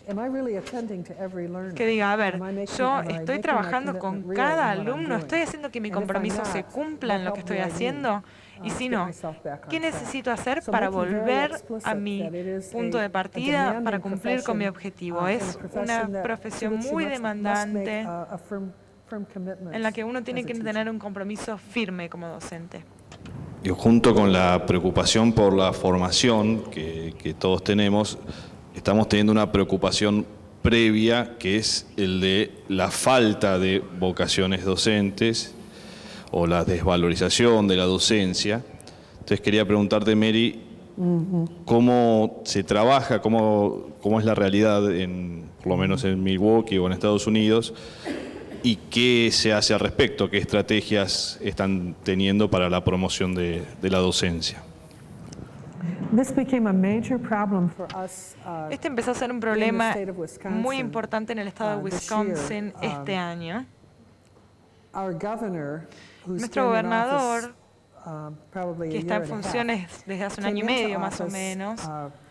am I really attending to every learner? que diga, a ver, Am I yo making estoy my trabajando commitment con real cada in what I'm alumno, doing? estoy haciendo que mi And if I'm compromiso se not, cumpla en what lo que help estoy do I need, haciendo, y si to no, get myself back ¿qué on track? necesito hacer So para making very volver explicit a mi that it is punto de a partida demanding para cumplir con mi profession, objetivo? in a Es profession una that- profesión to which you muy must demandante make a firm commitment en la que uno tiene as a que teacher. tener un compromiso firme como docente. Y junto con la preocupación por la formación que todos tenemos, estamos teniendo una preocupación previa, que es el de la falta de vocaciones docentes o la desvalorización de la docencia. Entonces quería preguntarte, Mary, ¿cómo se trabaja, cómo es la realidad, por lo menos en Milwaukee o en Estados Unidos, y qué se hace al respecto, qué estrategias están teniendo para la promoción de la docencia? This became a major problem for us, Este empezó a ser un in problema the state of Wisconsin, muy importante en el estado de this year. Wisconsin este año. Our governor, who's Nuestro been in gobernador, office, probably a que está year en and a half, funciones desde hace un came año y into medio más o office, menos,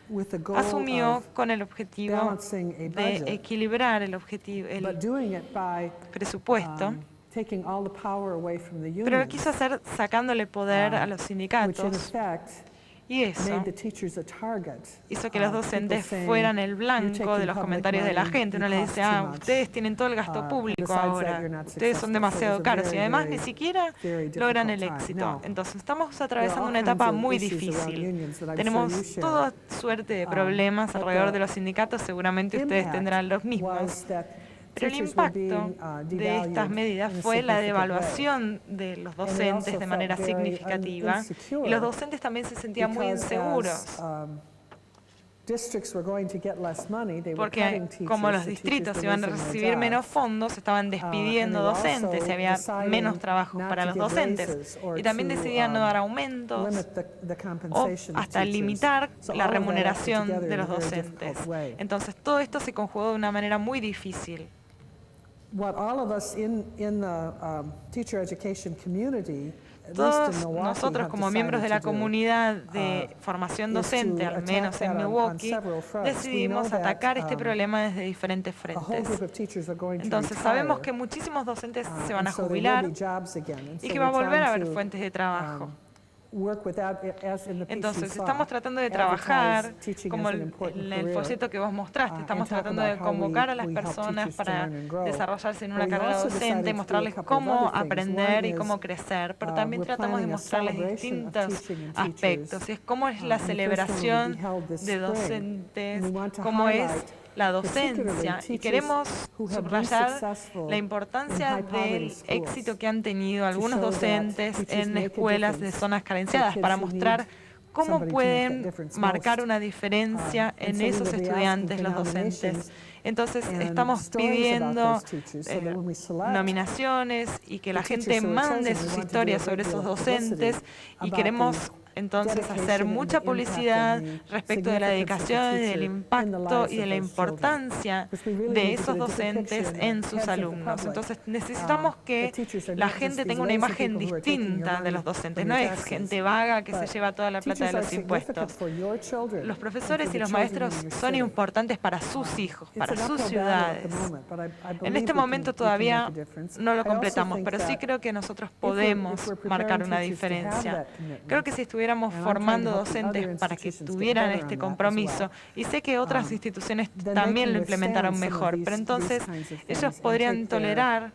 with the goal asumió of con el objetivo balancing a de budget, equilibrar but el doing it by presupuesto, taking all the power away from the pero lo unions, quiso hacer sacándole poder a los which in sindicatos, effect y eso made the teachers a target. hizo que los People docentes saying, fueran el "You're blanco taking de los public comentarios de la money, gente. Uno you le cost dice, too ah, much. ustedes tienen todo el gasto público besides that, ahora, you're not ustedes successful." son So demasiado it was a caros y very, además very, ni siquiera very logran difficult el time. éxito. Now, Entonces estamos there are atravesando all una kinds etapa of muy issues around difícil. unions that I'm sure Tenemos you share. toda suerte de problemas but alrededor the de los sindicatos, seguramente ustedes impact tendrán los mismos. was that Pero el teachers were impacto being, de estas devalued medidas in a fue la significant way. devaluación de los And they docentes also de manera felt very significativa insecure y los docentes también se sentían muy because inseguros. as, districts were going to get less money, they were Porque cutting teachers, como los the teachers distritos were iban a losing their recibir menos jobs. fondos, estaban despidiendo And they were docentes y also había deciding menos trabajos not para to los give docentes. raises or Y también to, decidían no dar aumentos limit the o compensation of hasta teachers. limitar So la all of that acted remuneración together de in a los very docentes. difficult way. Entonces todo esto se conjugó de una manera muy difícil. What all of us in the teacher education community, at least in Todos Milwaukee, nosotros have como miembros de la decided to do, comunidad de formación is to docente, al attack menos that en on Milwaukee, several fronts. We decidimos know that, atacar este problema desde diferentes a whole frentes. group of teachers are going to Entonces retire, sabemos que muchísimos docentes se van a and so there will jubilar be jobs again. And y so que va a we're volver a trying haber to, fuentes de trabajo. work with that, as in the piece you Entonces saw, estamos tratando de advertise trabajar, teaching como as an important en el career, folleto que vos mostraste, estamos and talk tratando de about how convocar a las we help personas teachers to para learn and grow. desarrollarse en But una we carrera also decided docente y to do a mostrarles couple of cómo other things. aprender One y cómo is, crecer, pero we're también tratamos de planning a mostrarles celebration of distintos teaching and aspectos. teachers. Y es cómo es la The first one will celebración be held this de spring. docentes, And we want to cómo es highlight la particularly docencia, y teachers queremos who have been subrayar successful la importancia in high poverty del schools, éxito que han tenido algunos show that docentes teachers en make a escuelas de difference zonas for carenciadas, kids para who mostrar need cómo somebody to make that pueden difference marcar most. una diferencia And en so we esos will be estudiantes, asking los for docentes. nominations Entonces and estamos stories pidiendo about those teachers, so that when we select nominaciones y que la the gente teachers who are mande chosen, we sus want to do a historias great sobre deal esos of publicity docentes y about queremos the entonces dedication hacer and mucha the publicidad impact and the respecto de la significance of the dedicación y del teacher in the impacto lives y de of la those children. importancia Because we really de need to esos get a good docentes picture in en the sus heads of the alumnos. public. Entonces necesitamos que the teachers are la not just gente these tenga una lazy imagen people who are taking your distinta de los money docentes. from No your es taxes. gente vaga que se But lleva toda la plata de teachers are los significant impuestos. for your children Los and profesores for y the los children maestros in your son city. importantes para sus hijos, para It's an sus uphill battle at the ciudades. moment, but I En believe este we momento can todavía make a difference. no lo I also completamos, think pero sí that creo que nosotros if we're podemos preparing marcar una teachers to have diferencia. that commitment, Creo que si estuviéramos and I'm trying to formando help the other docentes para que institutions get tuvieran better este on that as compromiso, well, y sé que otras instituciones then they también can lo implementaron withstand some of mejor, pero these entonces kinds of things ellos and podrían take their, tolerar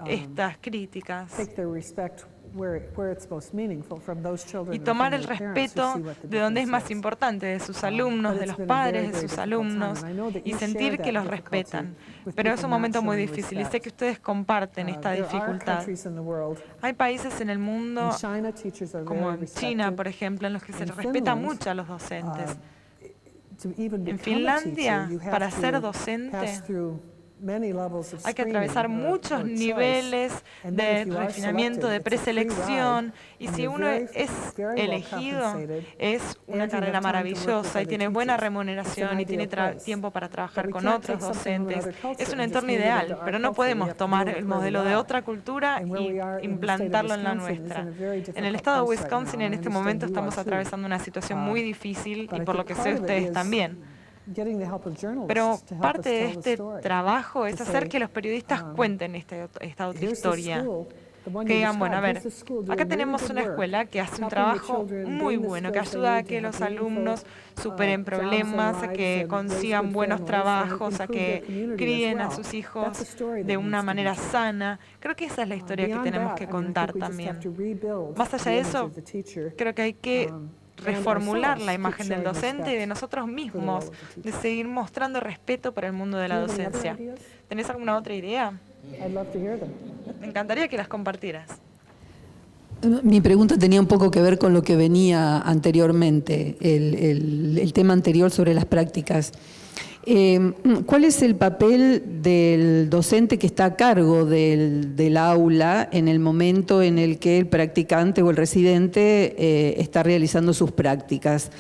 estas críticas take their respect where it's most meaningful, from those children y and tomar from el their parents who respeto see what the de donde es difference más is. importante, de sus alumnos, de los padres de sus alumnos, y sentir que los respetan. Pero es un momento muy difícil y sé que ustedes comparten esta dificultad. Hay países en el mundo, como en China, por ejemplo, en los que se les respeta mucho a los docentes. En Finlandia, para ser docente, hay que atravesar muchos niveles de refinamiento, de preselección, y si uno es elegido, es una carrera maravillosa y tiene buena remuneración y tiene tiempo para trabajar con otros docentes. Es un entorno ideal, pero no podemos tomar el modelo de otra cultura y implantarlo en la nuestra. En el estado de Wisconsin, en este momento, estamos atravesando una situación muy difícil, y por lo que sé, ustedes también. Pero parte de este trabajo es hacer que los periodistas cuenten esta otra historia. Que digan, bueno, a ver, acá tenemos una escuela que hace un trabajo muy bueno, que ayuda a que los alumnos superen problemas, a que consigan buenos trabajos, a que críen a sus hijos de una manera sana. Creo que esa es la historia que tenemos que contar también. Más allá de eso, creo que hay que reformular la imagen del docente y de nosotros mismos, de seguir mostrando respeto para el mundo de la docencia. ¿Tenés alguna otra idea? Me encantaría que las compartieras. Mi pregunta tenía un poco que ver con lo que venía anteriormente, el tema anterior sobre las prácticas. ¿Cuál es el papel del docente que está a cargo del aula en el momento en el que el practicante o el residente está realizando sus prácticas?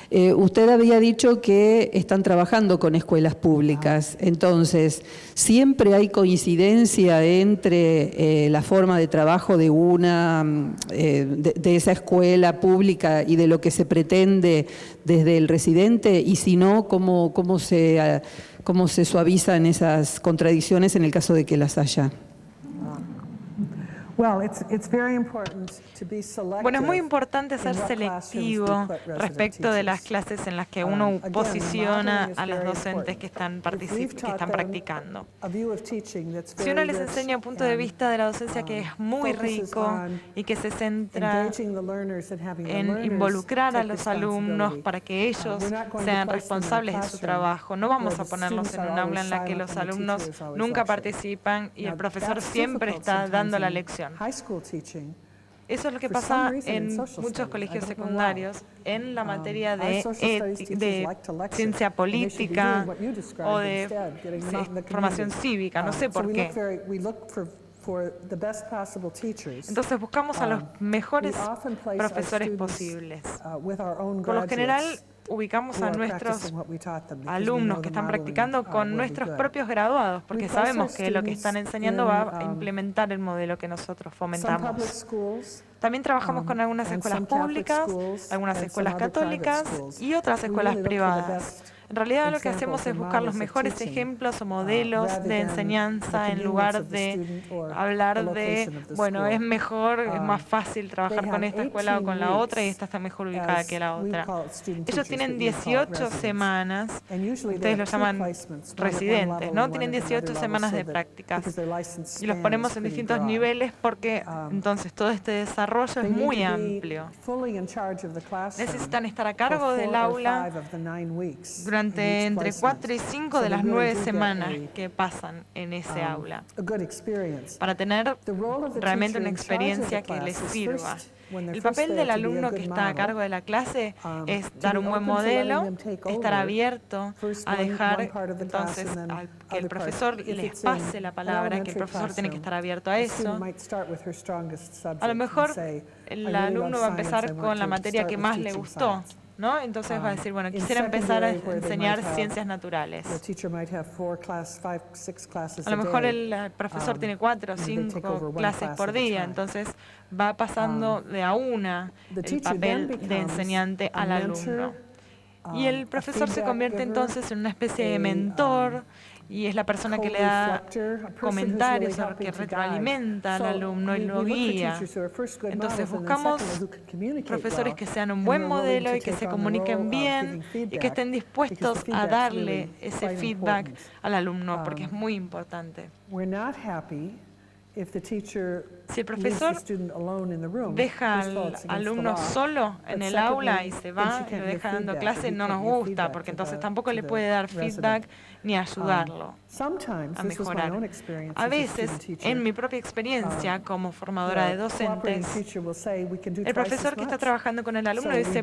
Usted había dicho que están trabajando con escuelas públicas, entonces, ¿siempre hay coincidencia entre la forma de trabajo de de esa escuela pública y de lo que se pretende desde el residente? Y si no, ¿cómo se suavizan esas contradicciones en el caso de que las haya? Bueno, es muy importante ser selectivo respecto de las clases en las que uno posiciona a los docentes que están practicando. Si uno les enseña un punto de vista de la docencia que es muy rico y que se centra en involucrar a los alumnos para que ellos sean responsables de su trabajo, no vamos a ponerlos en un aula en la que los alumnos nunca participan y el profesor siempre está dando la lección. Eso es lo que pasa en muchos colegios secundarios, en la materia de ciencia política o de formación cívica, no sé por qué. Entonces buscamos a los mejores profesores posibles. Por lo general, ubicamos a nuestros alumnos que están practicando con nuestros propios graduados, porque sabemos que lo que están enseñando va a implementar el modelo que nosotros fomentamos. También trabajamos con algunas escuelas públicas, algunas escuelas católicas y otras escuelas privadas. En realidad lo que hacemos es buscar los mejores ejemplos o modelos de enseñanza en lugar de hablar de, bueno, es mejor, es más fácil trabajar con esta escuela o con la otra y esta está mejor ubicada que la otra. Ellos tienen 18 semanas, ustedes lo llaman residentes, ¿no? Tienen 18 semanas de prácticas y los ponemos en distintos niveles porque entonces todo este desarrollo es muy amplio. Necesitan estar a cargo del aula durante entre 4 y 5 de las 9 semanas que pasan en ese aula, para tener realmente una experiencia que les sirva. El papel del alumno que está a cargo de la clase es dar un buen modelo, estar abierto a dejar entonces que el profesor les pase la palabra, que el profesor tiene que estar abierto a eso. A lo mejor el alumno va a empezar con la materia que más le gustó, ¿no? Entonces va a decir, bueno, quisiera empezar a enseñar ciencias naturales. A lo mejor el profesor tiene 4 o 5 clases por día, entonces va pasando de a una el papel de enseñante al alumno. Y el profesor se convierte entonces en una especie de mentor, y es la persona que le da comentarios, que retroalimenta al alumno y lo guía. Entonces buscamos profesores que sean un buen modelo y que se comuniquen bien y que estén dispuestos a darle ese feedback al alumno, porque es muy importante. Si el profesor deja al alumno solo en el aula y se va y lo deja dando clase, no nos gusta, porque entonces tampoco le puede dar feedback ni ayudarlo a mejorar. A veces, en mi propia experiencia como formadora de docentes, el profesor que está trabajando con el alumno dice,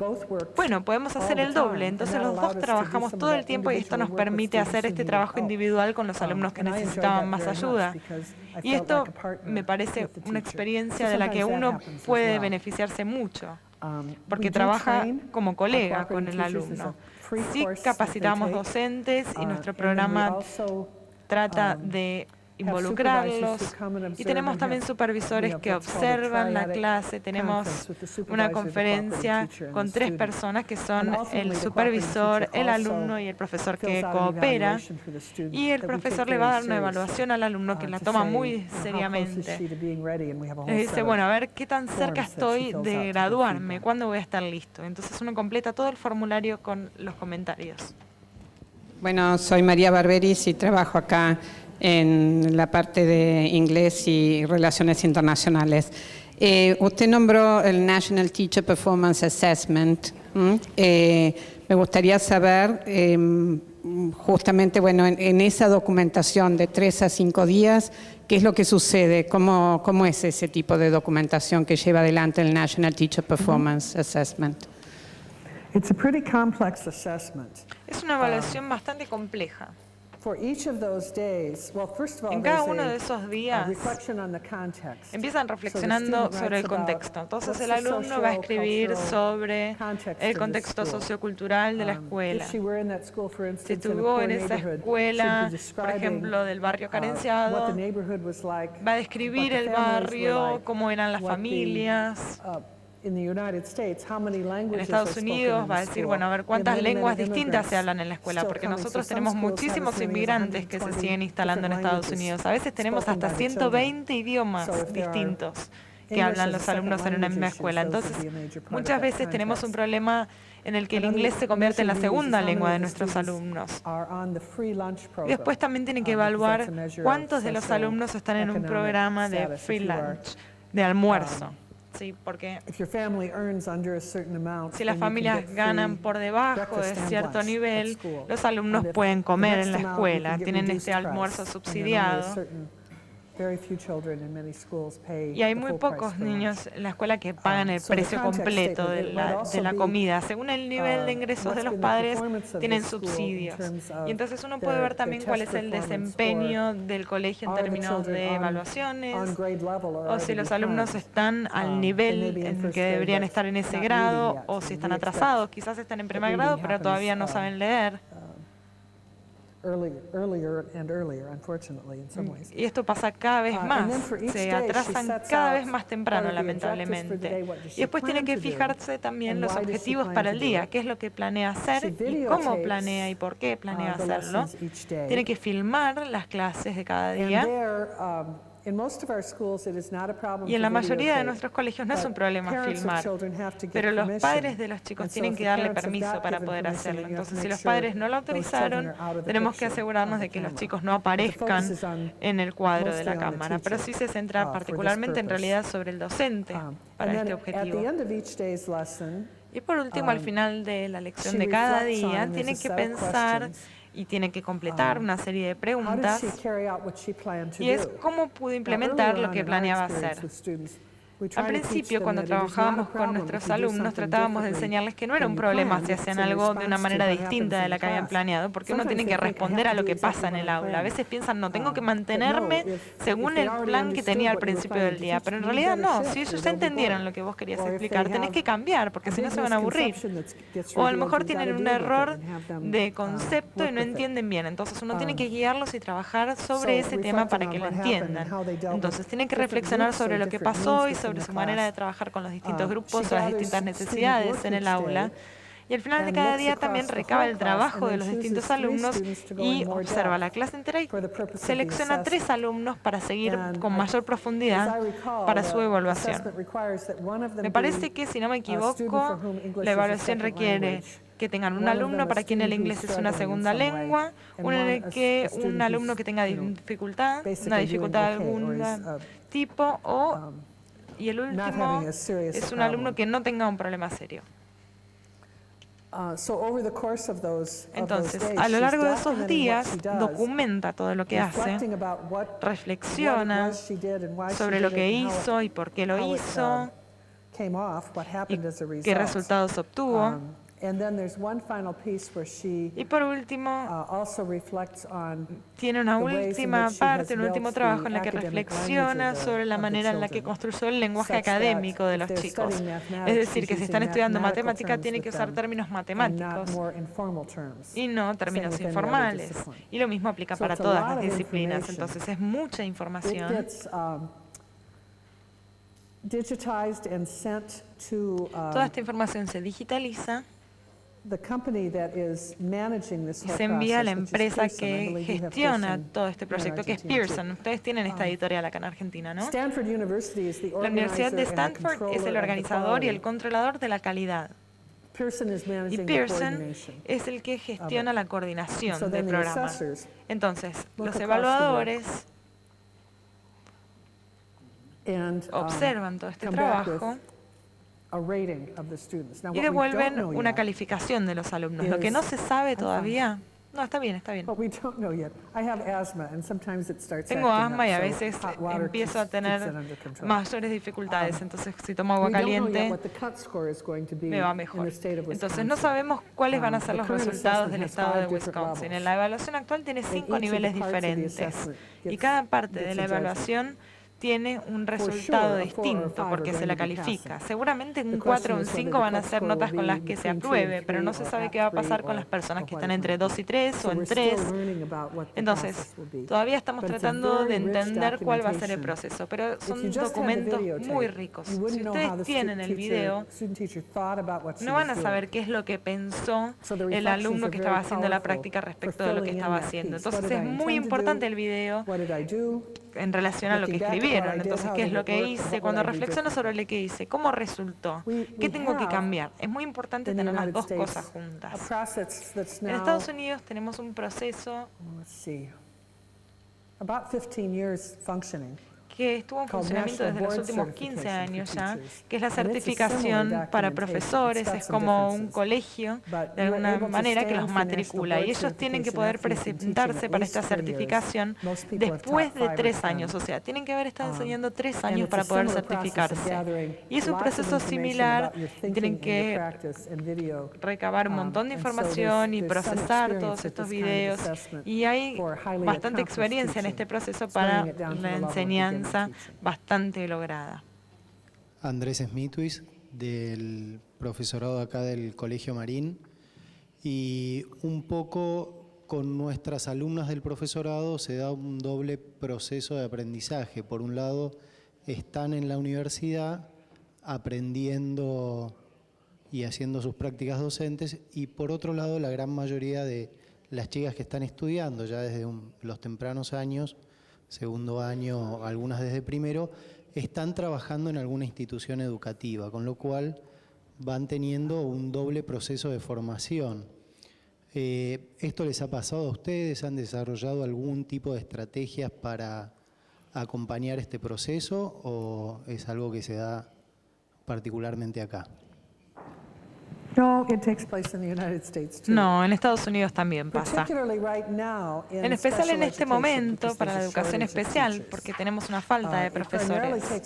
bueno, podemos hacer el doble, entonces los dos trabajamos todo el tiempo y esto nos permite hacer este trabajo individual con los alumnos que necesitaban más ayuda. Y esto me parece una experiencia de la que uno puede beneficiarse mucho, porque trabaja como colega con el alumno. Sí capacitamos docentes y nuestro programa trata de involucrarlos, y tenemos también supervisores que observan la clase. Tenemos una conferencia con 3 personas que son el supervisor, el alumno y el profesor que coopera, y el profesor le va a dar una evaluación al alumno que la toma muy seriamente. Le dice, bueno, a ver qué tan cerca estoy de graduarme, cuándo voy a estar listo. Entonces uno completa todo el formulario con los comentarios. Bueno, soy María Barberis y trabajo acá en la parte de inglés y relaciones internacionales. Usted nombró el National Teacher Performance Assessment. Me gustaría saber, justamente, bueno, en esa documentación de 3 a 5 días, ¿qué es lo que sucede? ¿Cómo es ese tipo de documentación que lleva adelante el National Teacher Performance Assessment? Es una evaluación bastante compleja. En cada uno de esos días empiezan reflexionando sobre el contexto. Entonces el alumno va a escribir sobre el contexto sociocultural de la escuela. Si estuvo en esa escuela, por ejemplo, del barrio carenciado, va a describir el barrio, cómo eran las familias. En Estados Unidos va a decir, bueno, a ver cuántas lenguas distintas se hablan en la escuela, porque nosotros tenemos muchísimos inmigrantes que se siguen instalando en Estados Unidos. A veces tenemos hasta 120 idiomas distintos que hablan los alumnos en una misma escuela. Entonces, muchas veces tenemos un problema en el que el inglés se convierte en la segunda lengua de nuestros alumnos. Después también tienen que evaluar cuántos de los alumnos están en un programa de free lunch, de almuerzo. Sí, porque si las familias ganan por debajo de cierto nivel, los alumnos pueden comer en la escuela, tienen este almuerzo subsidiado. Y hay muy pocos niños en la escuela que pagan el precio completo de la comida. Según el nivel de ingresos de los padres, tienen subsidios. Y entonces uno puede ver también cuál es el desempeño del colegio en términos de evaluaciones, o si los alumnos están al nivel en que deberían estar en ese grado, o si están atrasados. Quizás están en primer grado, pero todavía no saben leer. Y esto pasa cada vez más, se atrasan cada vez más temprano, lamentablemente. Y después tiene que fijarse también los objetivos para el día, qué es lo que planea hacer y cómo planea y por qué planea hacerlo. Tiene que filmar las clases de cada día. Y en la mayoría de nuestros colegios no es un problema filmar, pero los padres de los chicos tienen que darle permiso para poder hacerlo. Entonces, si los padres no lo autorizaron, tenemos que asegurarnos de que los chicos no aparezcan en el cuadro de la cámara, pero sí se centra particularmente en realidad sobre el docente para este objetivo. Y por último, al final de la lección de cada día, tienen que pensar y tiene que completar una serie de preguntas, y es cómo pudo implementar lo que planeaba hacer. Al principio, cuando trabajábamos con nuestros alumnos, tratábamos de enseñarles que no era un problema si hacían algo de una manera distinta de la que habían planeado, porque uno tiene que responder a lo que pasa en el aula. A veces piensan, no, tengo que mantenerme según el plan que tenía al principio del día, pero en realidad no. Si ellos ya entendieron lo que vos querías explicar, tenés que cambiar, porque si no se van a aburrir. O a lo mejor tienen un error de concepto y no entienden bien, entonces uno tiene que guiarlos y trabajar sobre ese tema para que lo entiendan. Entonces tienen que reflexionar sobre lo que pasó y sobre su manera de trabajar con los distintos grupos o las distintas necesidades en el aula. Y al final de cada día también recaba el trabajo de los distintos alumnos y observa la clase entera y selecciona 3 alumnos para seguir con mayor profundidad para su evaluación. Me parece que, si no me equivoco, la evaluación requiere que tengan un alumno para quien el inglés es una segunda lengua, uno en el que un alumno que tenga dificultad, una dificultad de algún tipo, y el último es un alumno que no tenga un problema serio. Entonces, a lo largo de esos días, documenta todo lo que hace, reflexiona sobre lo que hizo y por qué lo hizo, y qué resultados obtuvo. Y por último, tiene una última parte, un último trabajo en la que reflexiona sobre la manera en la que construyó el lenguaje académico de los chicos. Es decir, que si están estudiando matemática, tienen que usar términos matemáticos y no términos informales. Y lo mismo aplica para todas las disciplinas. Entonces, es mucha información. Toda esta información se digitaliza y se envía a la empresa que gestiona todo este proyecto, que es Pearson. Ustedes tienen esta editorial acá en Argentina, ¿no? La Universidad de Stanford es el organizador y el controlador de la calidad. Y Pearson es el que gestiona la coordinación del programa. Entonces, los evaluadores observan todo este trabajo y devuelven una calificación de los alumnos. Lo que no se sabe todavía... No, está bien, está bien. Tengo asma y a veces empiezo a tener mayores dificultades, entonces si tomo agua caliente me va mejor. Entonces no sabemos cuáles van a ser los resultados del estado de Wisconsin. En la evaluación actual tiene 5 niveles diferentes y cada parte de la evaluación tiene un resultado distinto porque se la califica. Seguramente un 4 o un 5 van a ser notas con las que se apruebe, pero no se sabe qué va a pasar con las personas que están entre 2 y 3 o en 3. Entonces, todavía estamos tratando de entender cuál va a ser el proceso, pero son documentos muy ricos. Si ustedes tienen el video, no van a saber qué es lo que pensó el alumno que estaba haciendo la práctica respecto de lo que estaba haciendo. Entonces, es muy importante el video en relación a lo que escribieron. Entonces, ¿qué es lo que hice? Cuando reflexiono sobre lo que hice, ¿cómo resultó? ¿Qué tengo que cambiar? Es muy importante tener las dos cosas juntas. En Estados Unidos tenemos un proceso que estuvo en funcionamiento desde los últimos 15 años ya, que es la certificación para profesores. Es como un colegio, de alguna manera, que los matricula. Y ellos tienen que poder presentarse para esta certificación después de 3 años. O sea, tienen que haber estado enseñando 3 años para poder certificarse. Y es un proceso similar. Tienen que recabar un montón de información y procesar todos estos videos. Y hay bastante experiencia en este proceso para la enseñanza bastante lograda. Andrés Smithuis, del profesorado acá del Colegio Marín, y un poco con nuestras alumnas del profesorado se da un doble proceso de aprendizaje. Por un lado, están en la universidad aprendiendo y haciendo sus prácticas docentes, y por otro lado, la gran mayoría de las chicas que están estudiando ya desde los tempranos años, segundo año, algunas desde primero, están trabajando en alguna institución educativa, con lo cual van teniendo un doble proceso de formación. ¿Esto les ha pasado a ustedes? ¿Han desarrollado algún tipo de estrategias para acompañar este proceso o es algo que se da particularmente acá? No, en Estados Unidos también pasa. En especial en este momento para la educación especial, porque tenemos una falta de profesores.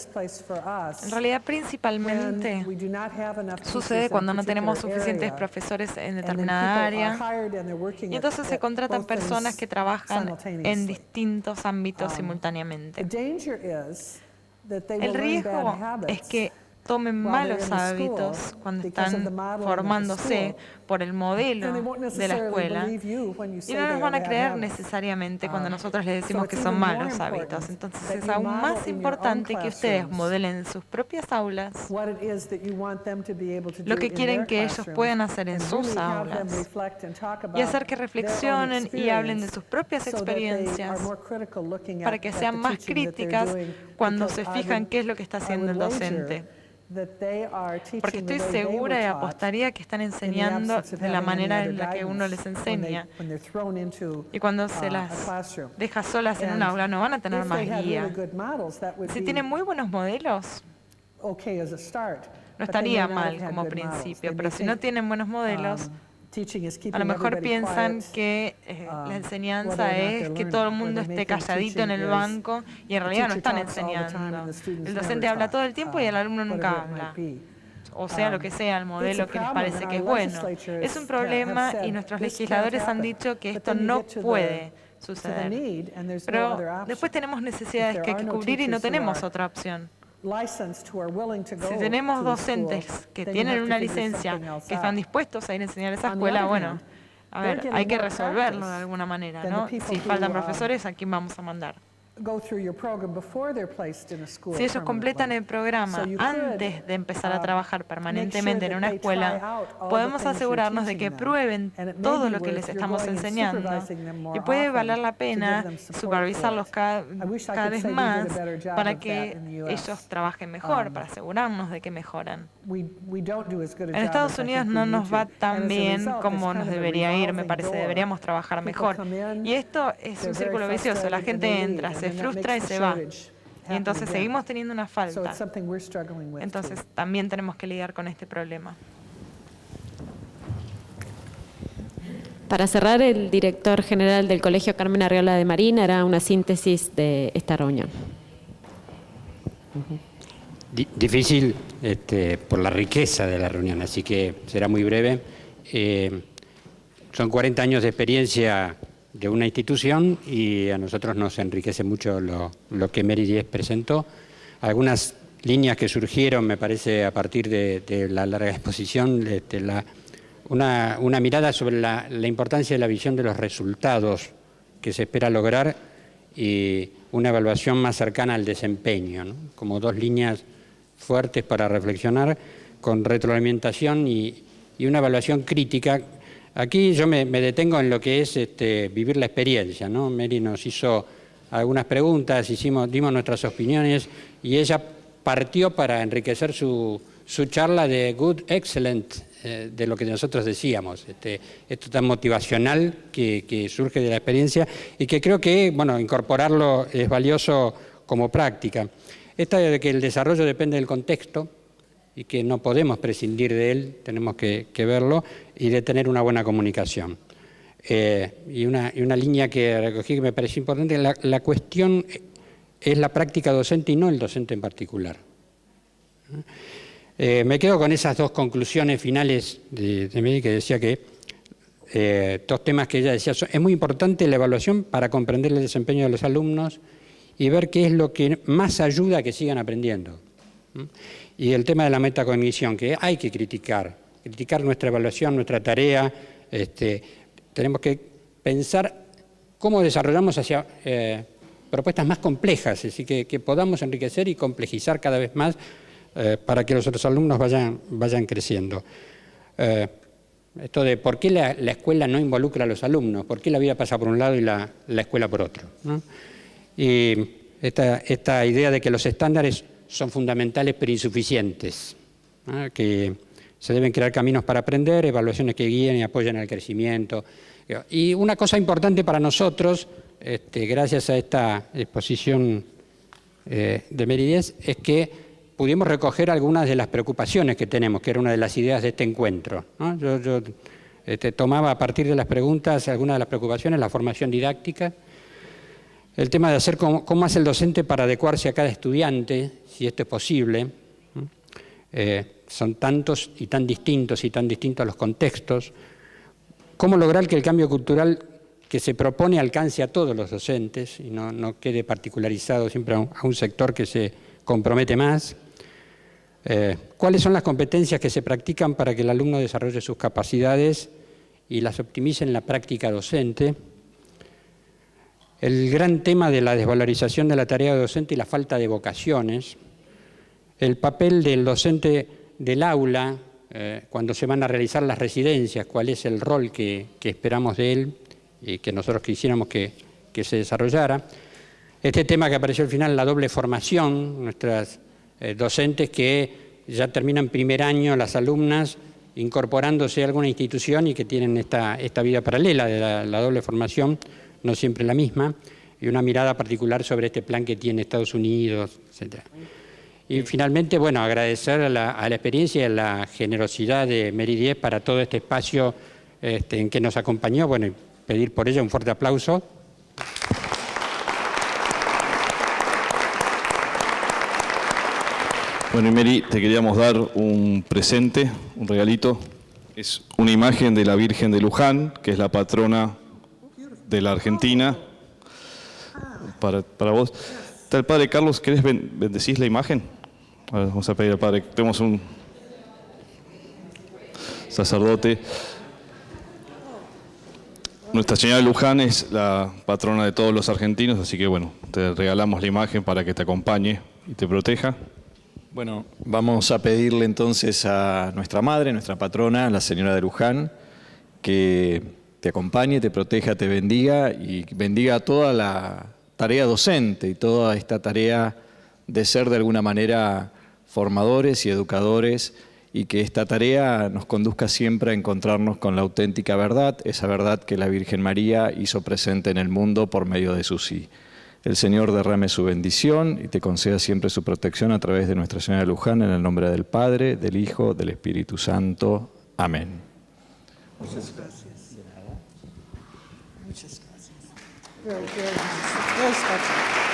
En realidad, principalmente sucede cuando no tenemos suficientes profesores en determinada área y entonces se contratan personas que trabajan en distintos ámbitos simultáneamente. El riesgo es que tomen malos hábitos cuando están formándose por el modelo de la escuela y no nos van a creer necesariamente cuando nosotros les decimos que son malos hábitos. Entonces es aún más importante que ustedes modelen en sus propias aulas lo que quieren que ellos puedan hacer en sus aulas y hacer que reflexionen y hablen de sus propias experiencias para que sean más críticas cuando se fijan qué es lo que está haciendo el docente. Porque estoy segura y apostaría que están enseñando de la manera en la que uno les enseña. Y cuando se las deja solas en un aula, no van a tener más guía. Si tienen muy buenos modelos, no estaría mal como principio, pero si no tienen buenos modelos, a lo mejor piensan que la enseñanza es que todo el mundo esté calladito en el banco y en realidad no están enseñando. El docente habla todo el tiempo y el alumno nunca habla. O sea, lo que sea el modelo que les parece que es bueno. Es un problema y nuestros legisladores han dicho que esto no puede suceder. Pero después tenemos necesidades que hay que cubrir y no tenemos otra opción. Si tenemos docentes que tienen una licencia, que están dispuestos a ir a enseñar a esa escuela, bueno, a ver, hay que resolverlo de alguna manera, ¿no? Si faltan profesores, ¿a quién vamos a mandar? Si ellos completan el programa antes de empezar a trabajar permanentemente en una escuela, podemos asegurarnos de que prueben todo lo que les estamos enseñando y puede valer la pena supervisarlos cada vez más para que ellos trabajen mejor, para asegurarnos de que mejoran. En Estados Unidos no nos va tan bien como nos debería ir, me parece, deberíamos trabajar mejor. Y esto es un círculo vicioso, la gente entra, se frustra y se va. Y entonces seguimos teniendo una falta. Entonces también tenemos que lidiar con este problema. Para cerrar, el director general del Colegio Carmen Arriola de Marín hará una síntesis de esta reunión. Difícil por la riqueza de la reunión, así que será muy breve. Son 40 años de experiencia de una institución y a nosotros nos enriquece mucho lo que Mary Díez presentó. Algunas líneas que surgieron, me parece, a partir de la larga exposición, una mirada sobre la importancia de la visión de los resultados que se espera lograr y una evaluación más cercana al desempeño, ¿no? Como dos líneas fuertes para reflexionar, con retroalimentación y una evaluación crítica. Aquí yo me detengo en lo que es vivir la experiencia, ¿no? Mary nos hizo algunas preguntas, dimos nuestras opiniones y ella partió para enriquecer su charla de good, excellent, de lo que nosotros decíamos, esto tan motivacional que surge de la experiencia y que creo que, bueno, incorporarlo es valioso como práctica. Esta de que el desarrollo depende del contexto y que no podemos prescindir de él, tenemos que verlo, y de tener una buena comunicación. Y una línea que recogí que me pareció importante, la cuestión es la práctica docente y no el docente en particular. Me quedo con esas dos conclusiones finales de Mary, que decía que dos temas que ella decía, es muy importante la evaluación para comprender el desempeño de los alumnos y ver qué es lo que más ayuda a que sigan aprendiendo. Y el tema de la metacognición, que hay que criticar nuestra evaluación, nuestra tarea, tenemos que pensar cómo desarrollamos hacia propuestas más complejas, así que podamos enriquecer y complejizar cada vez más para que los otros alumnos vayan creciendo. Esto de por qué la escuela no involucra a los alumnos, por qué la vida pasa por un lado y la escuela por otro, ¿no? Y esta idea de que los estándares son fundamentales pero insuficientes, ¿no? Que se deben crear caminos para aprender, evaluaciones que guíen y apoyen al crecimiento. Y una cosa importante para nosotros, gracias a esta exposición de Mary Díez, es que pudimos recoger algunas de las preocupaciones que tenemos, que era una de las ideas de este encuentro, ¿no? Yo tomaba a partir de las preguntas algunas de las preocupaciones, la formación didáctica, el tema de hacer cómo hace el docente para adecuarse a cada estudiante, si esto es posible. Son tantos y tan distintos los contextos. Cómo lograr que el cambio cultural que se propone alcance a todos los docentes y no quede particularizado siempre a un sector que se compromete más. ¿Cuáles son las competencias que se practican para que el alumno desarrolle sus capacidades y las optimice en la práctica docente? El gran tema de la desvalorización de la tarea docente y la falta de vocaciones. El papel del docente del aula cuando se van a realizar las residencias, cuál es el rol que esperamos de él y que nosotros quisiéramos que se desarrollara. Este tema que apareció al final, la doble formación, nuestras docentes que ya terminan primer año las alumnas incorporándose a alguna institución y que tienen esta vida paralela de la doble formación, no siempre la misma, y una mirada particular sobre este plan que tiene Estados Unidos, etc. Y finalmente, bueno, agradecer a la experiencia y a la generosidad de Mary 10 para todo este espacio en que nos acompañó, bueno, y pedir por ella un fuerte aplauso. Bueno, y Mary, te queríamos dar un presente, un regalito. Es una imagen de la Virgen de Luján, que es la patrona de la Argentina. Para vos. Está el Padre Carlos, ¿querés bendecir la imagen? A ver, vamos a pedir al Padre. Tenemos un sacerdote. Nuestra Señora de Luján es la patrona de todos los argentinos, así que bueno, te regalamos la imagen para que te acompañe y te proteja. Bueno, vamos a pedirle entonces a nuestra madre, nuestra patrona, la Señora de Luján, que te acompañe, te proteja, te bendiga y bendiga toda la tarea docente y toda esta tarea de ser de alguna manera formadores y educadores, y que esta tarea nos conduzca siempre a encontrarnos con la auténtica verdad, esa verdad que la Virgen María hizo presente en el mundo por medio de su sí. El Señor derrame su bendición y te conceda siempre su protección a través de Nuestra Señora de Luján, en el nombre del Padre, del Hijo, del Espíritu Santo. Amén. Muchas gracias. De nada. Muchas gracias. Very, very nice. Very special.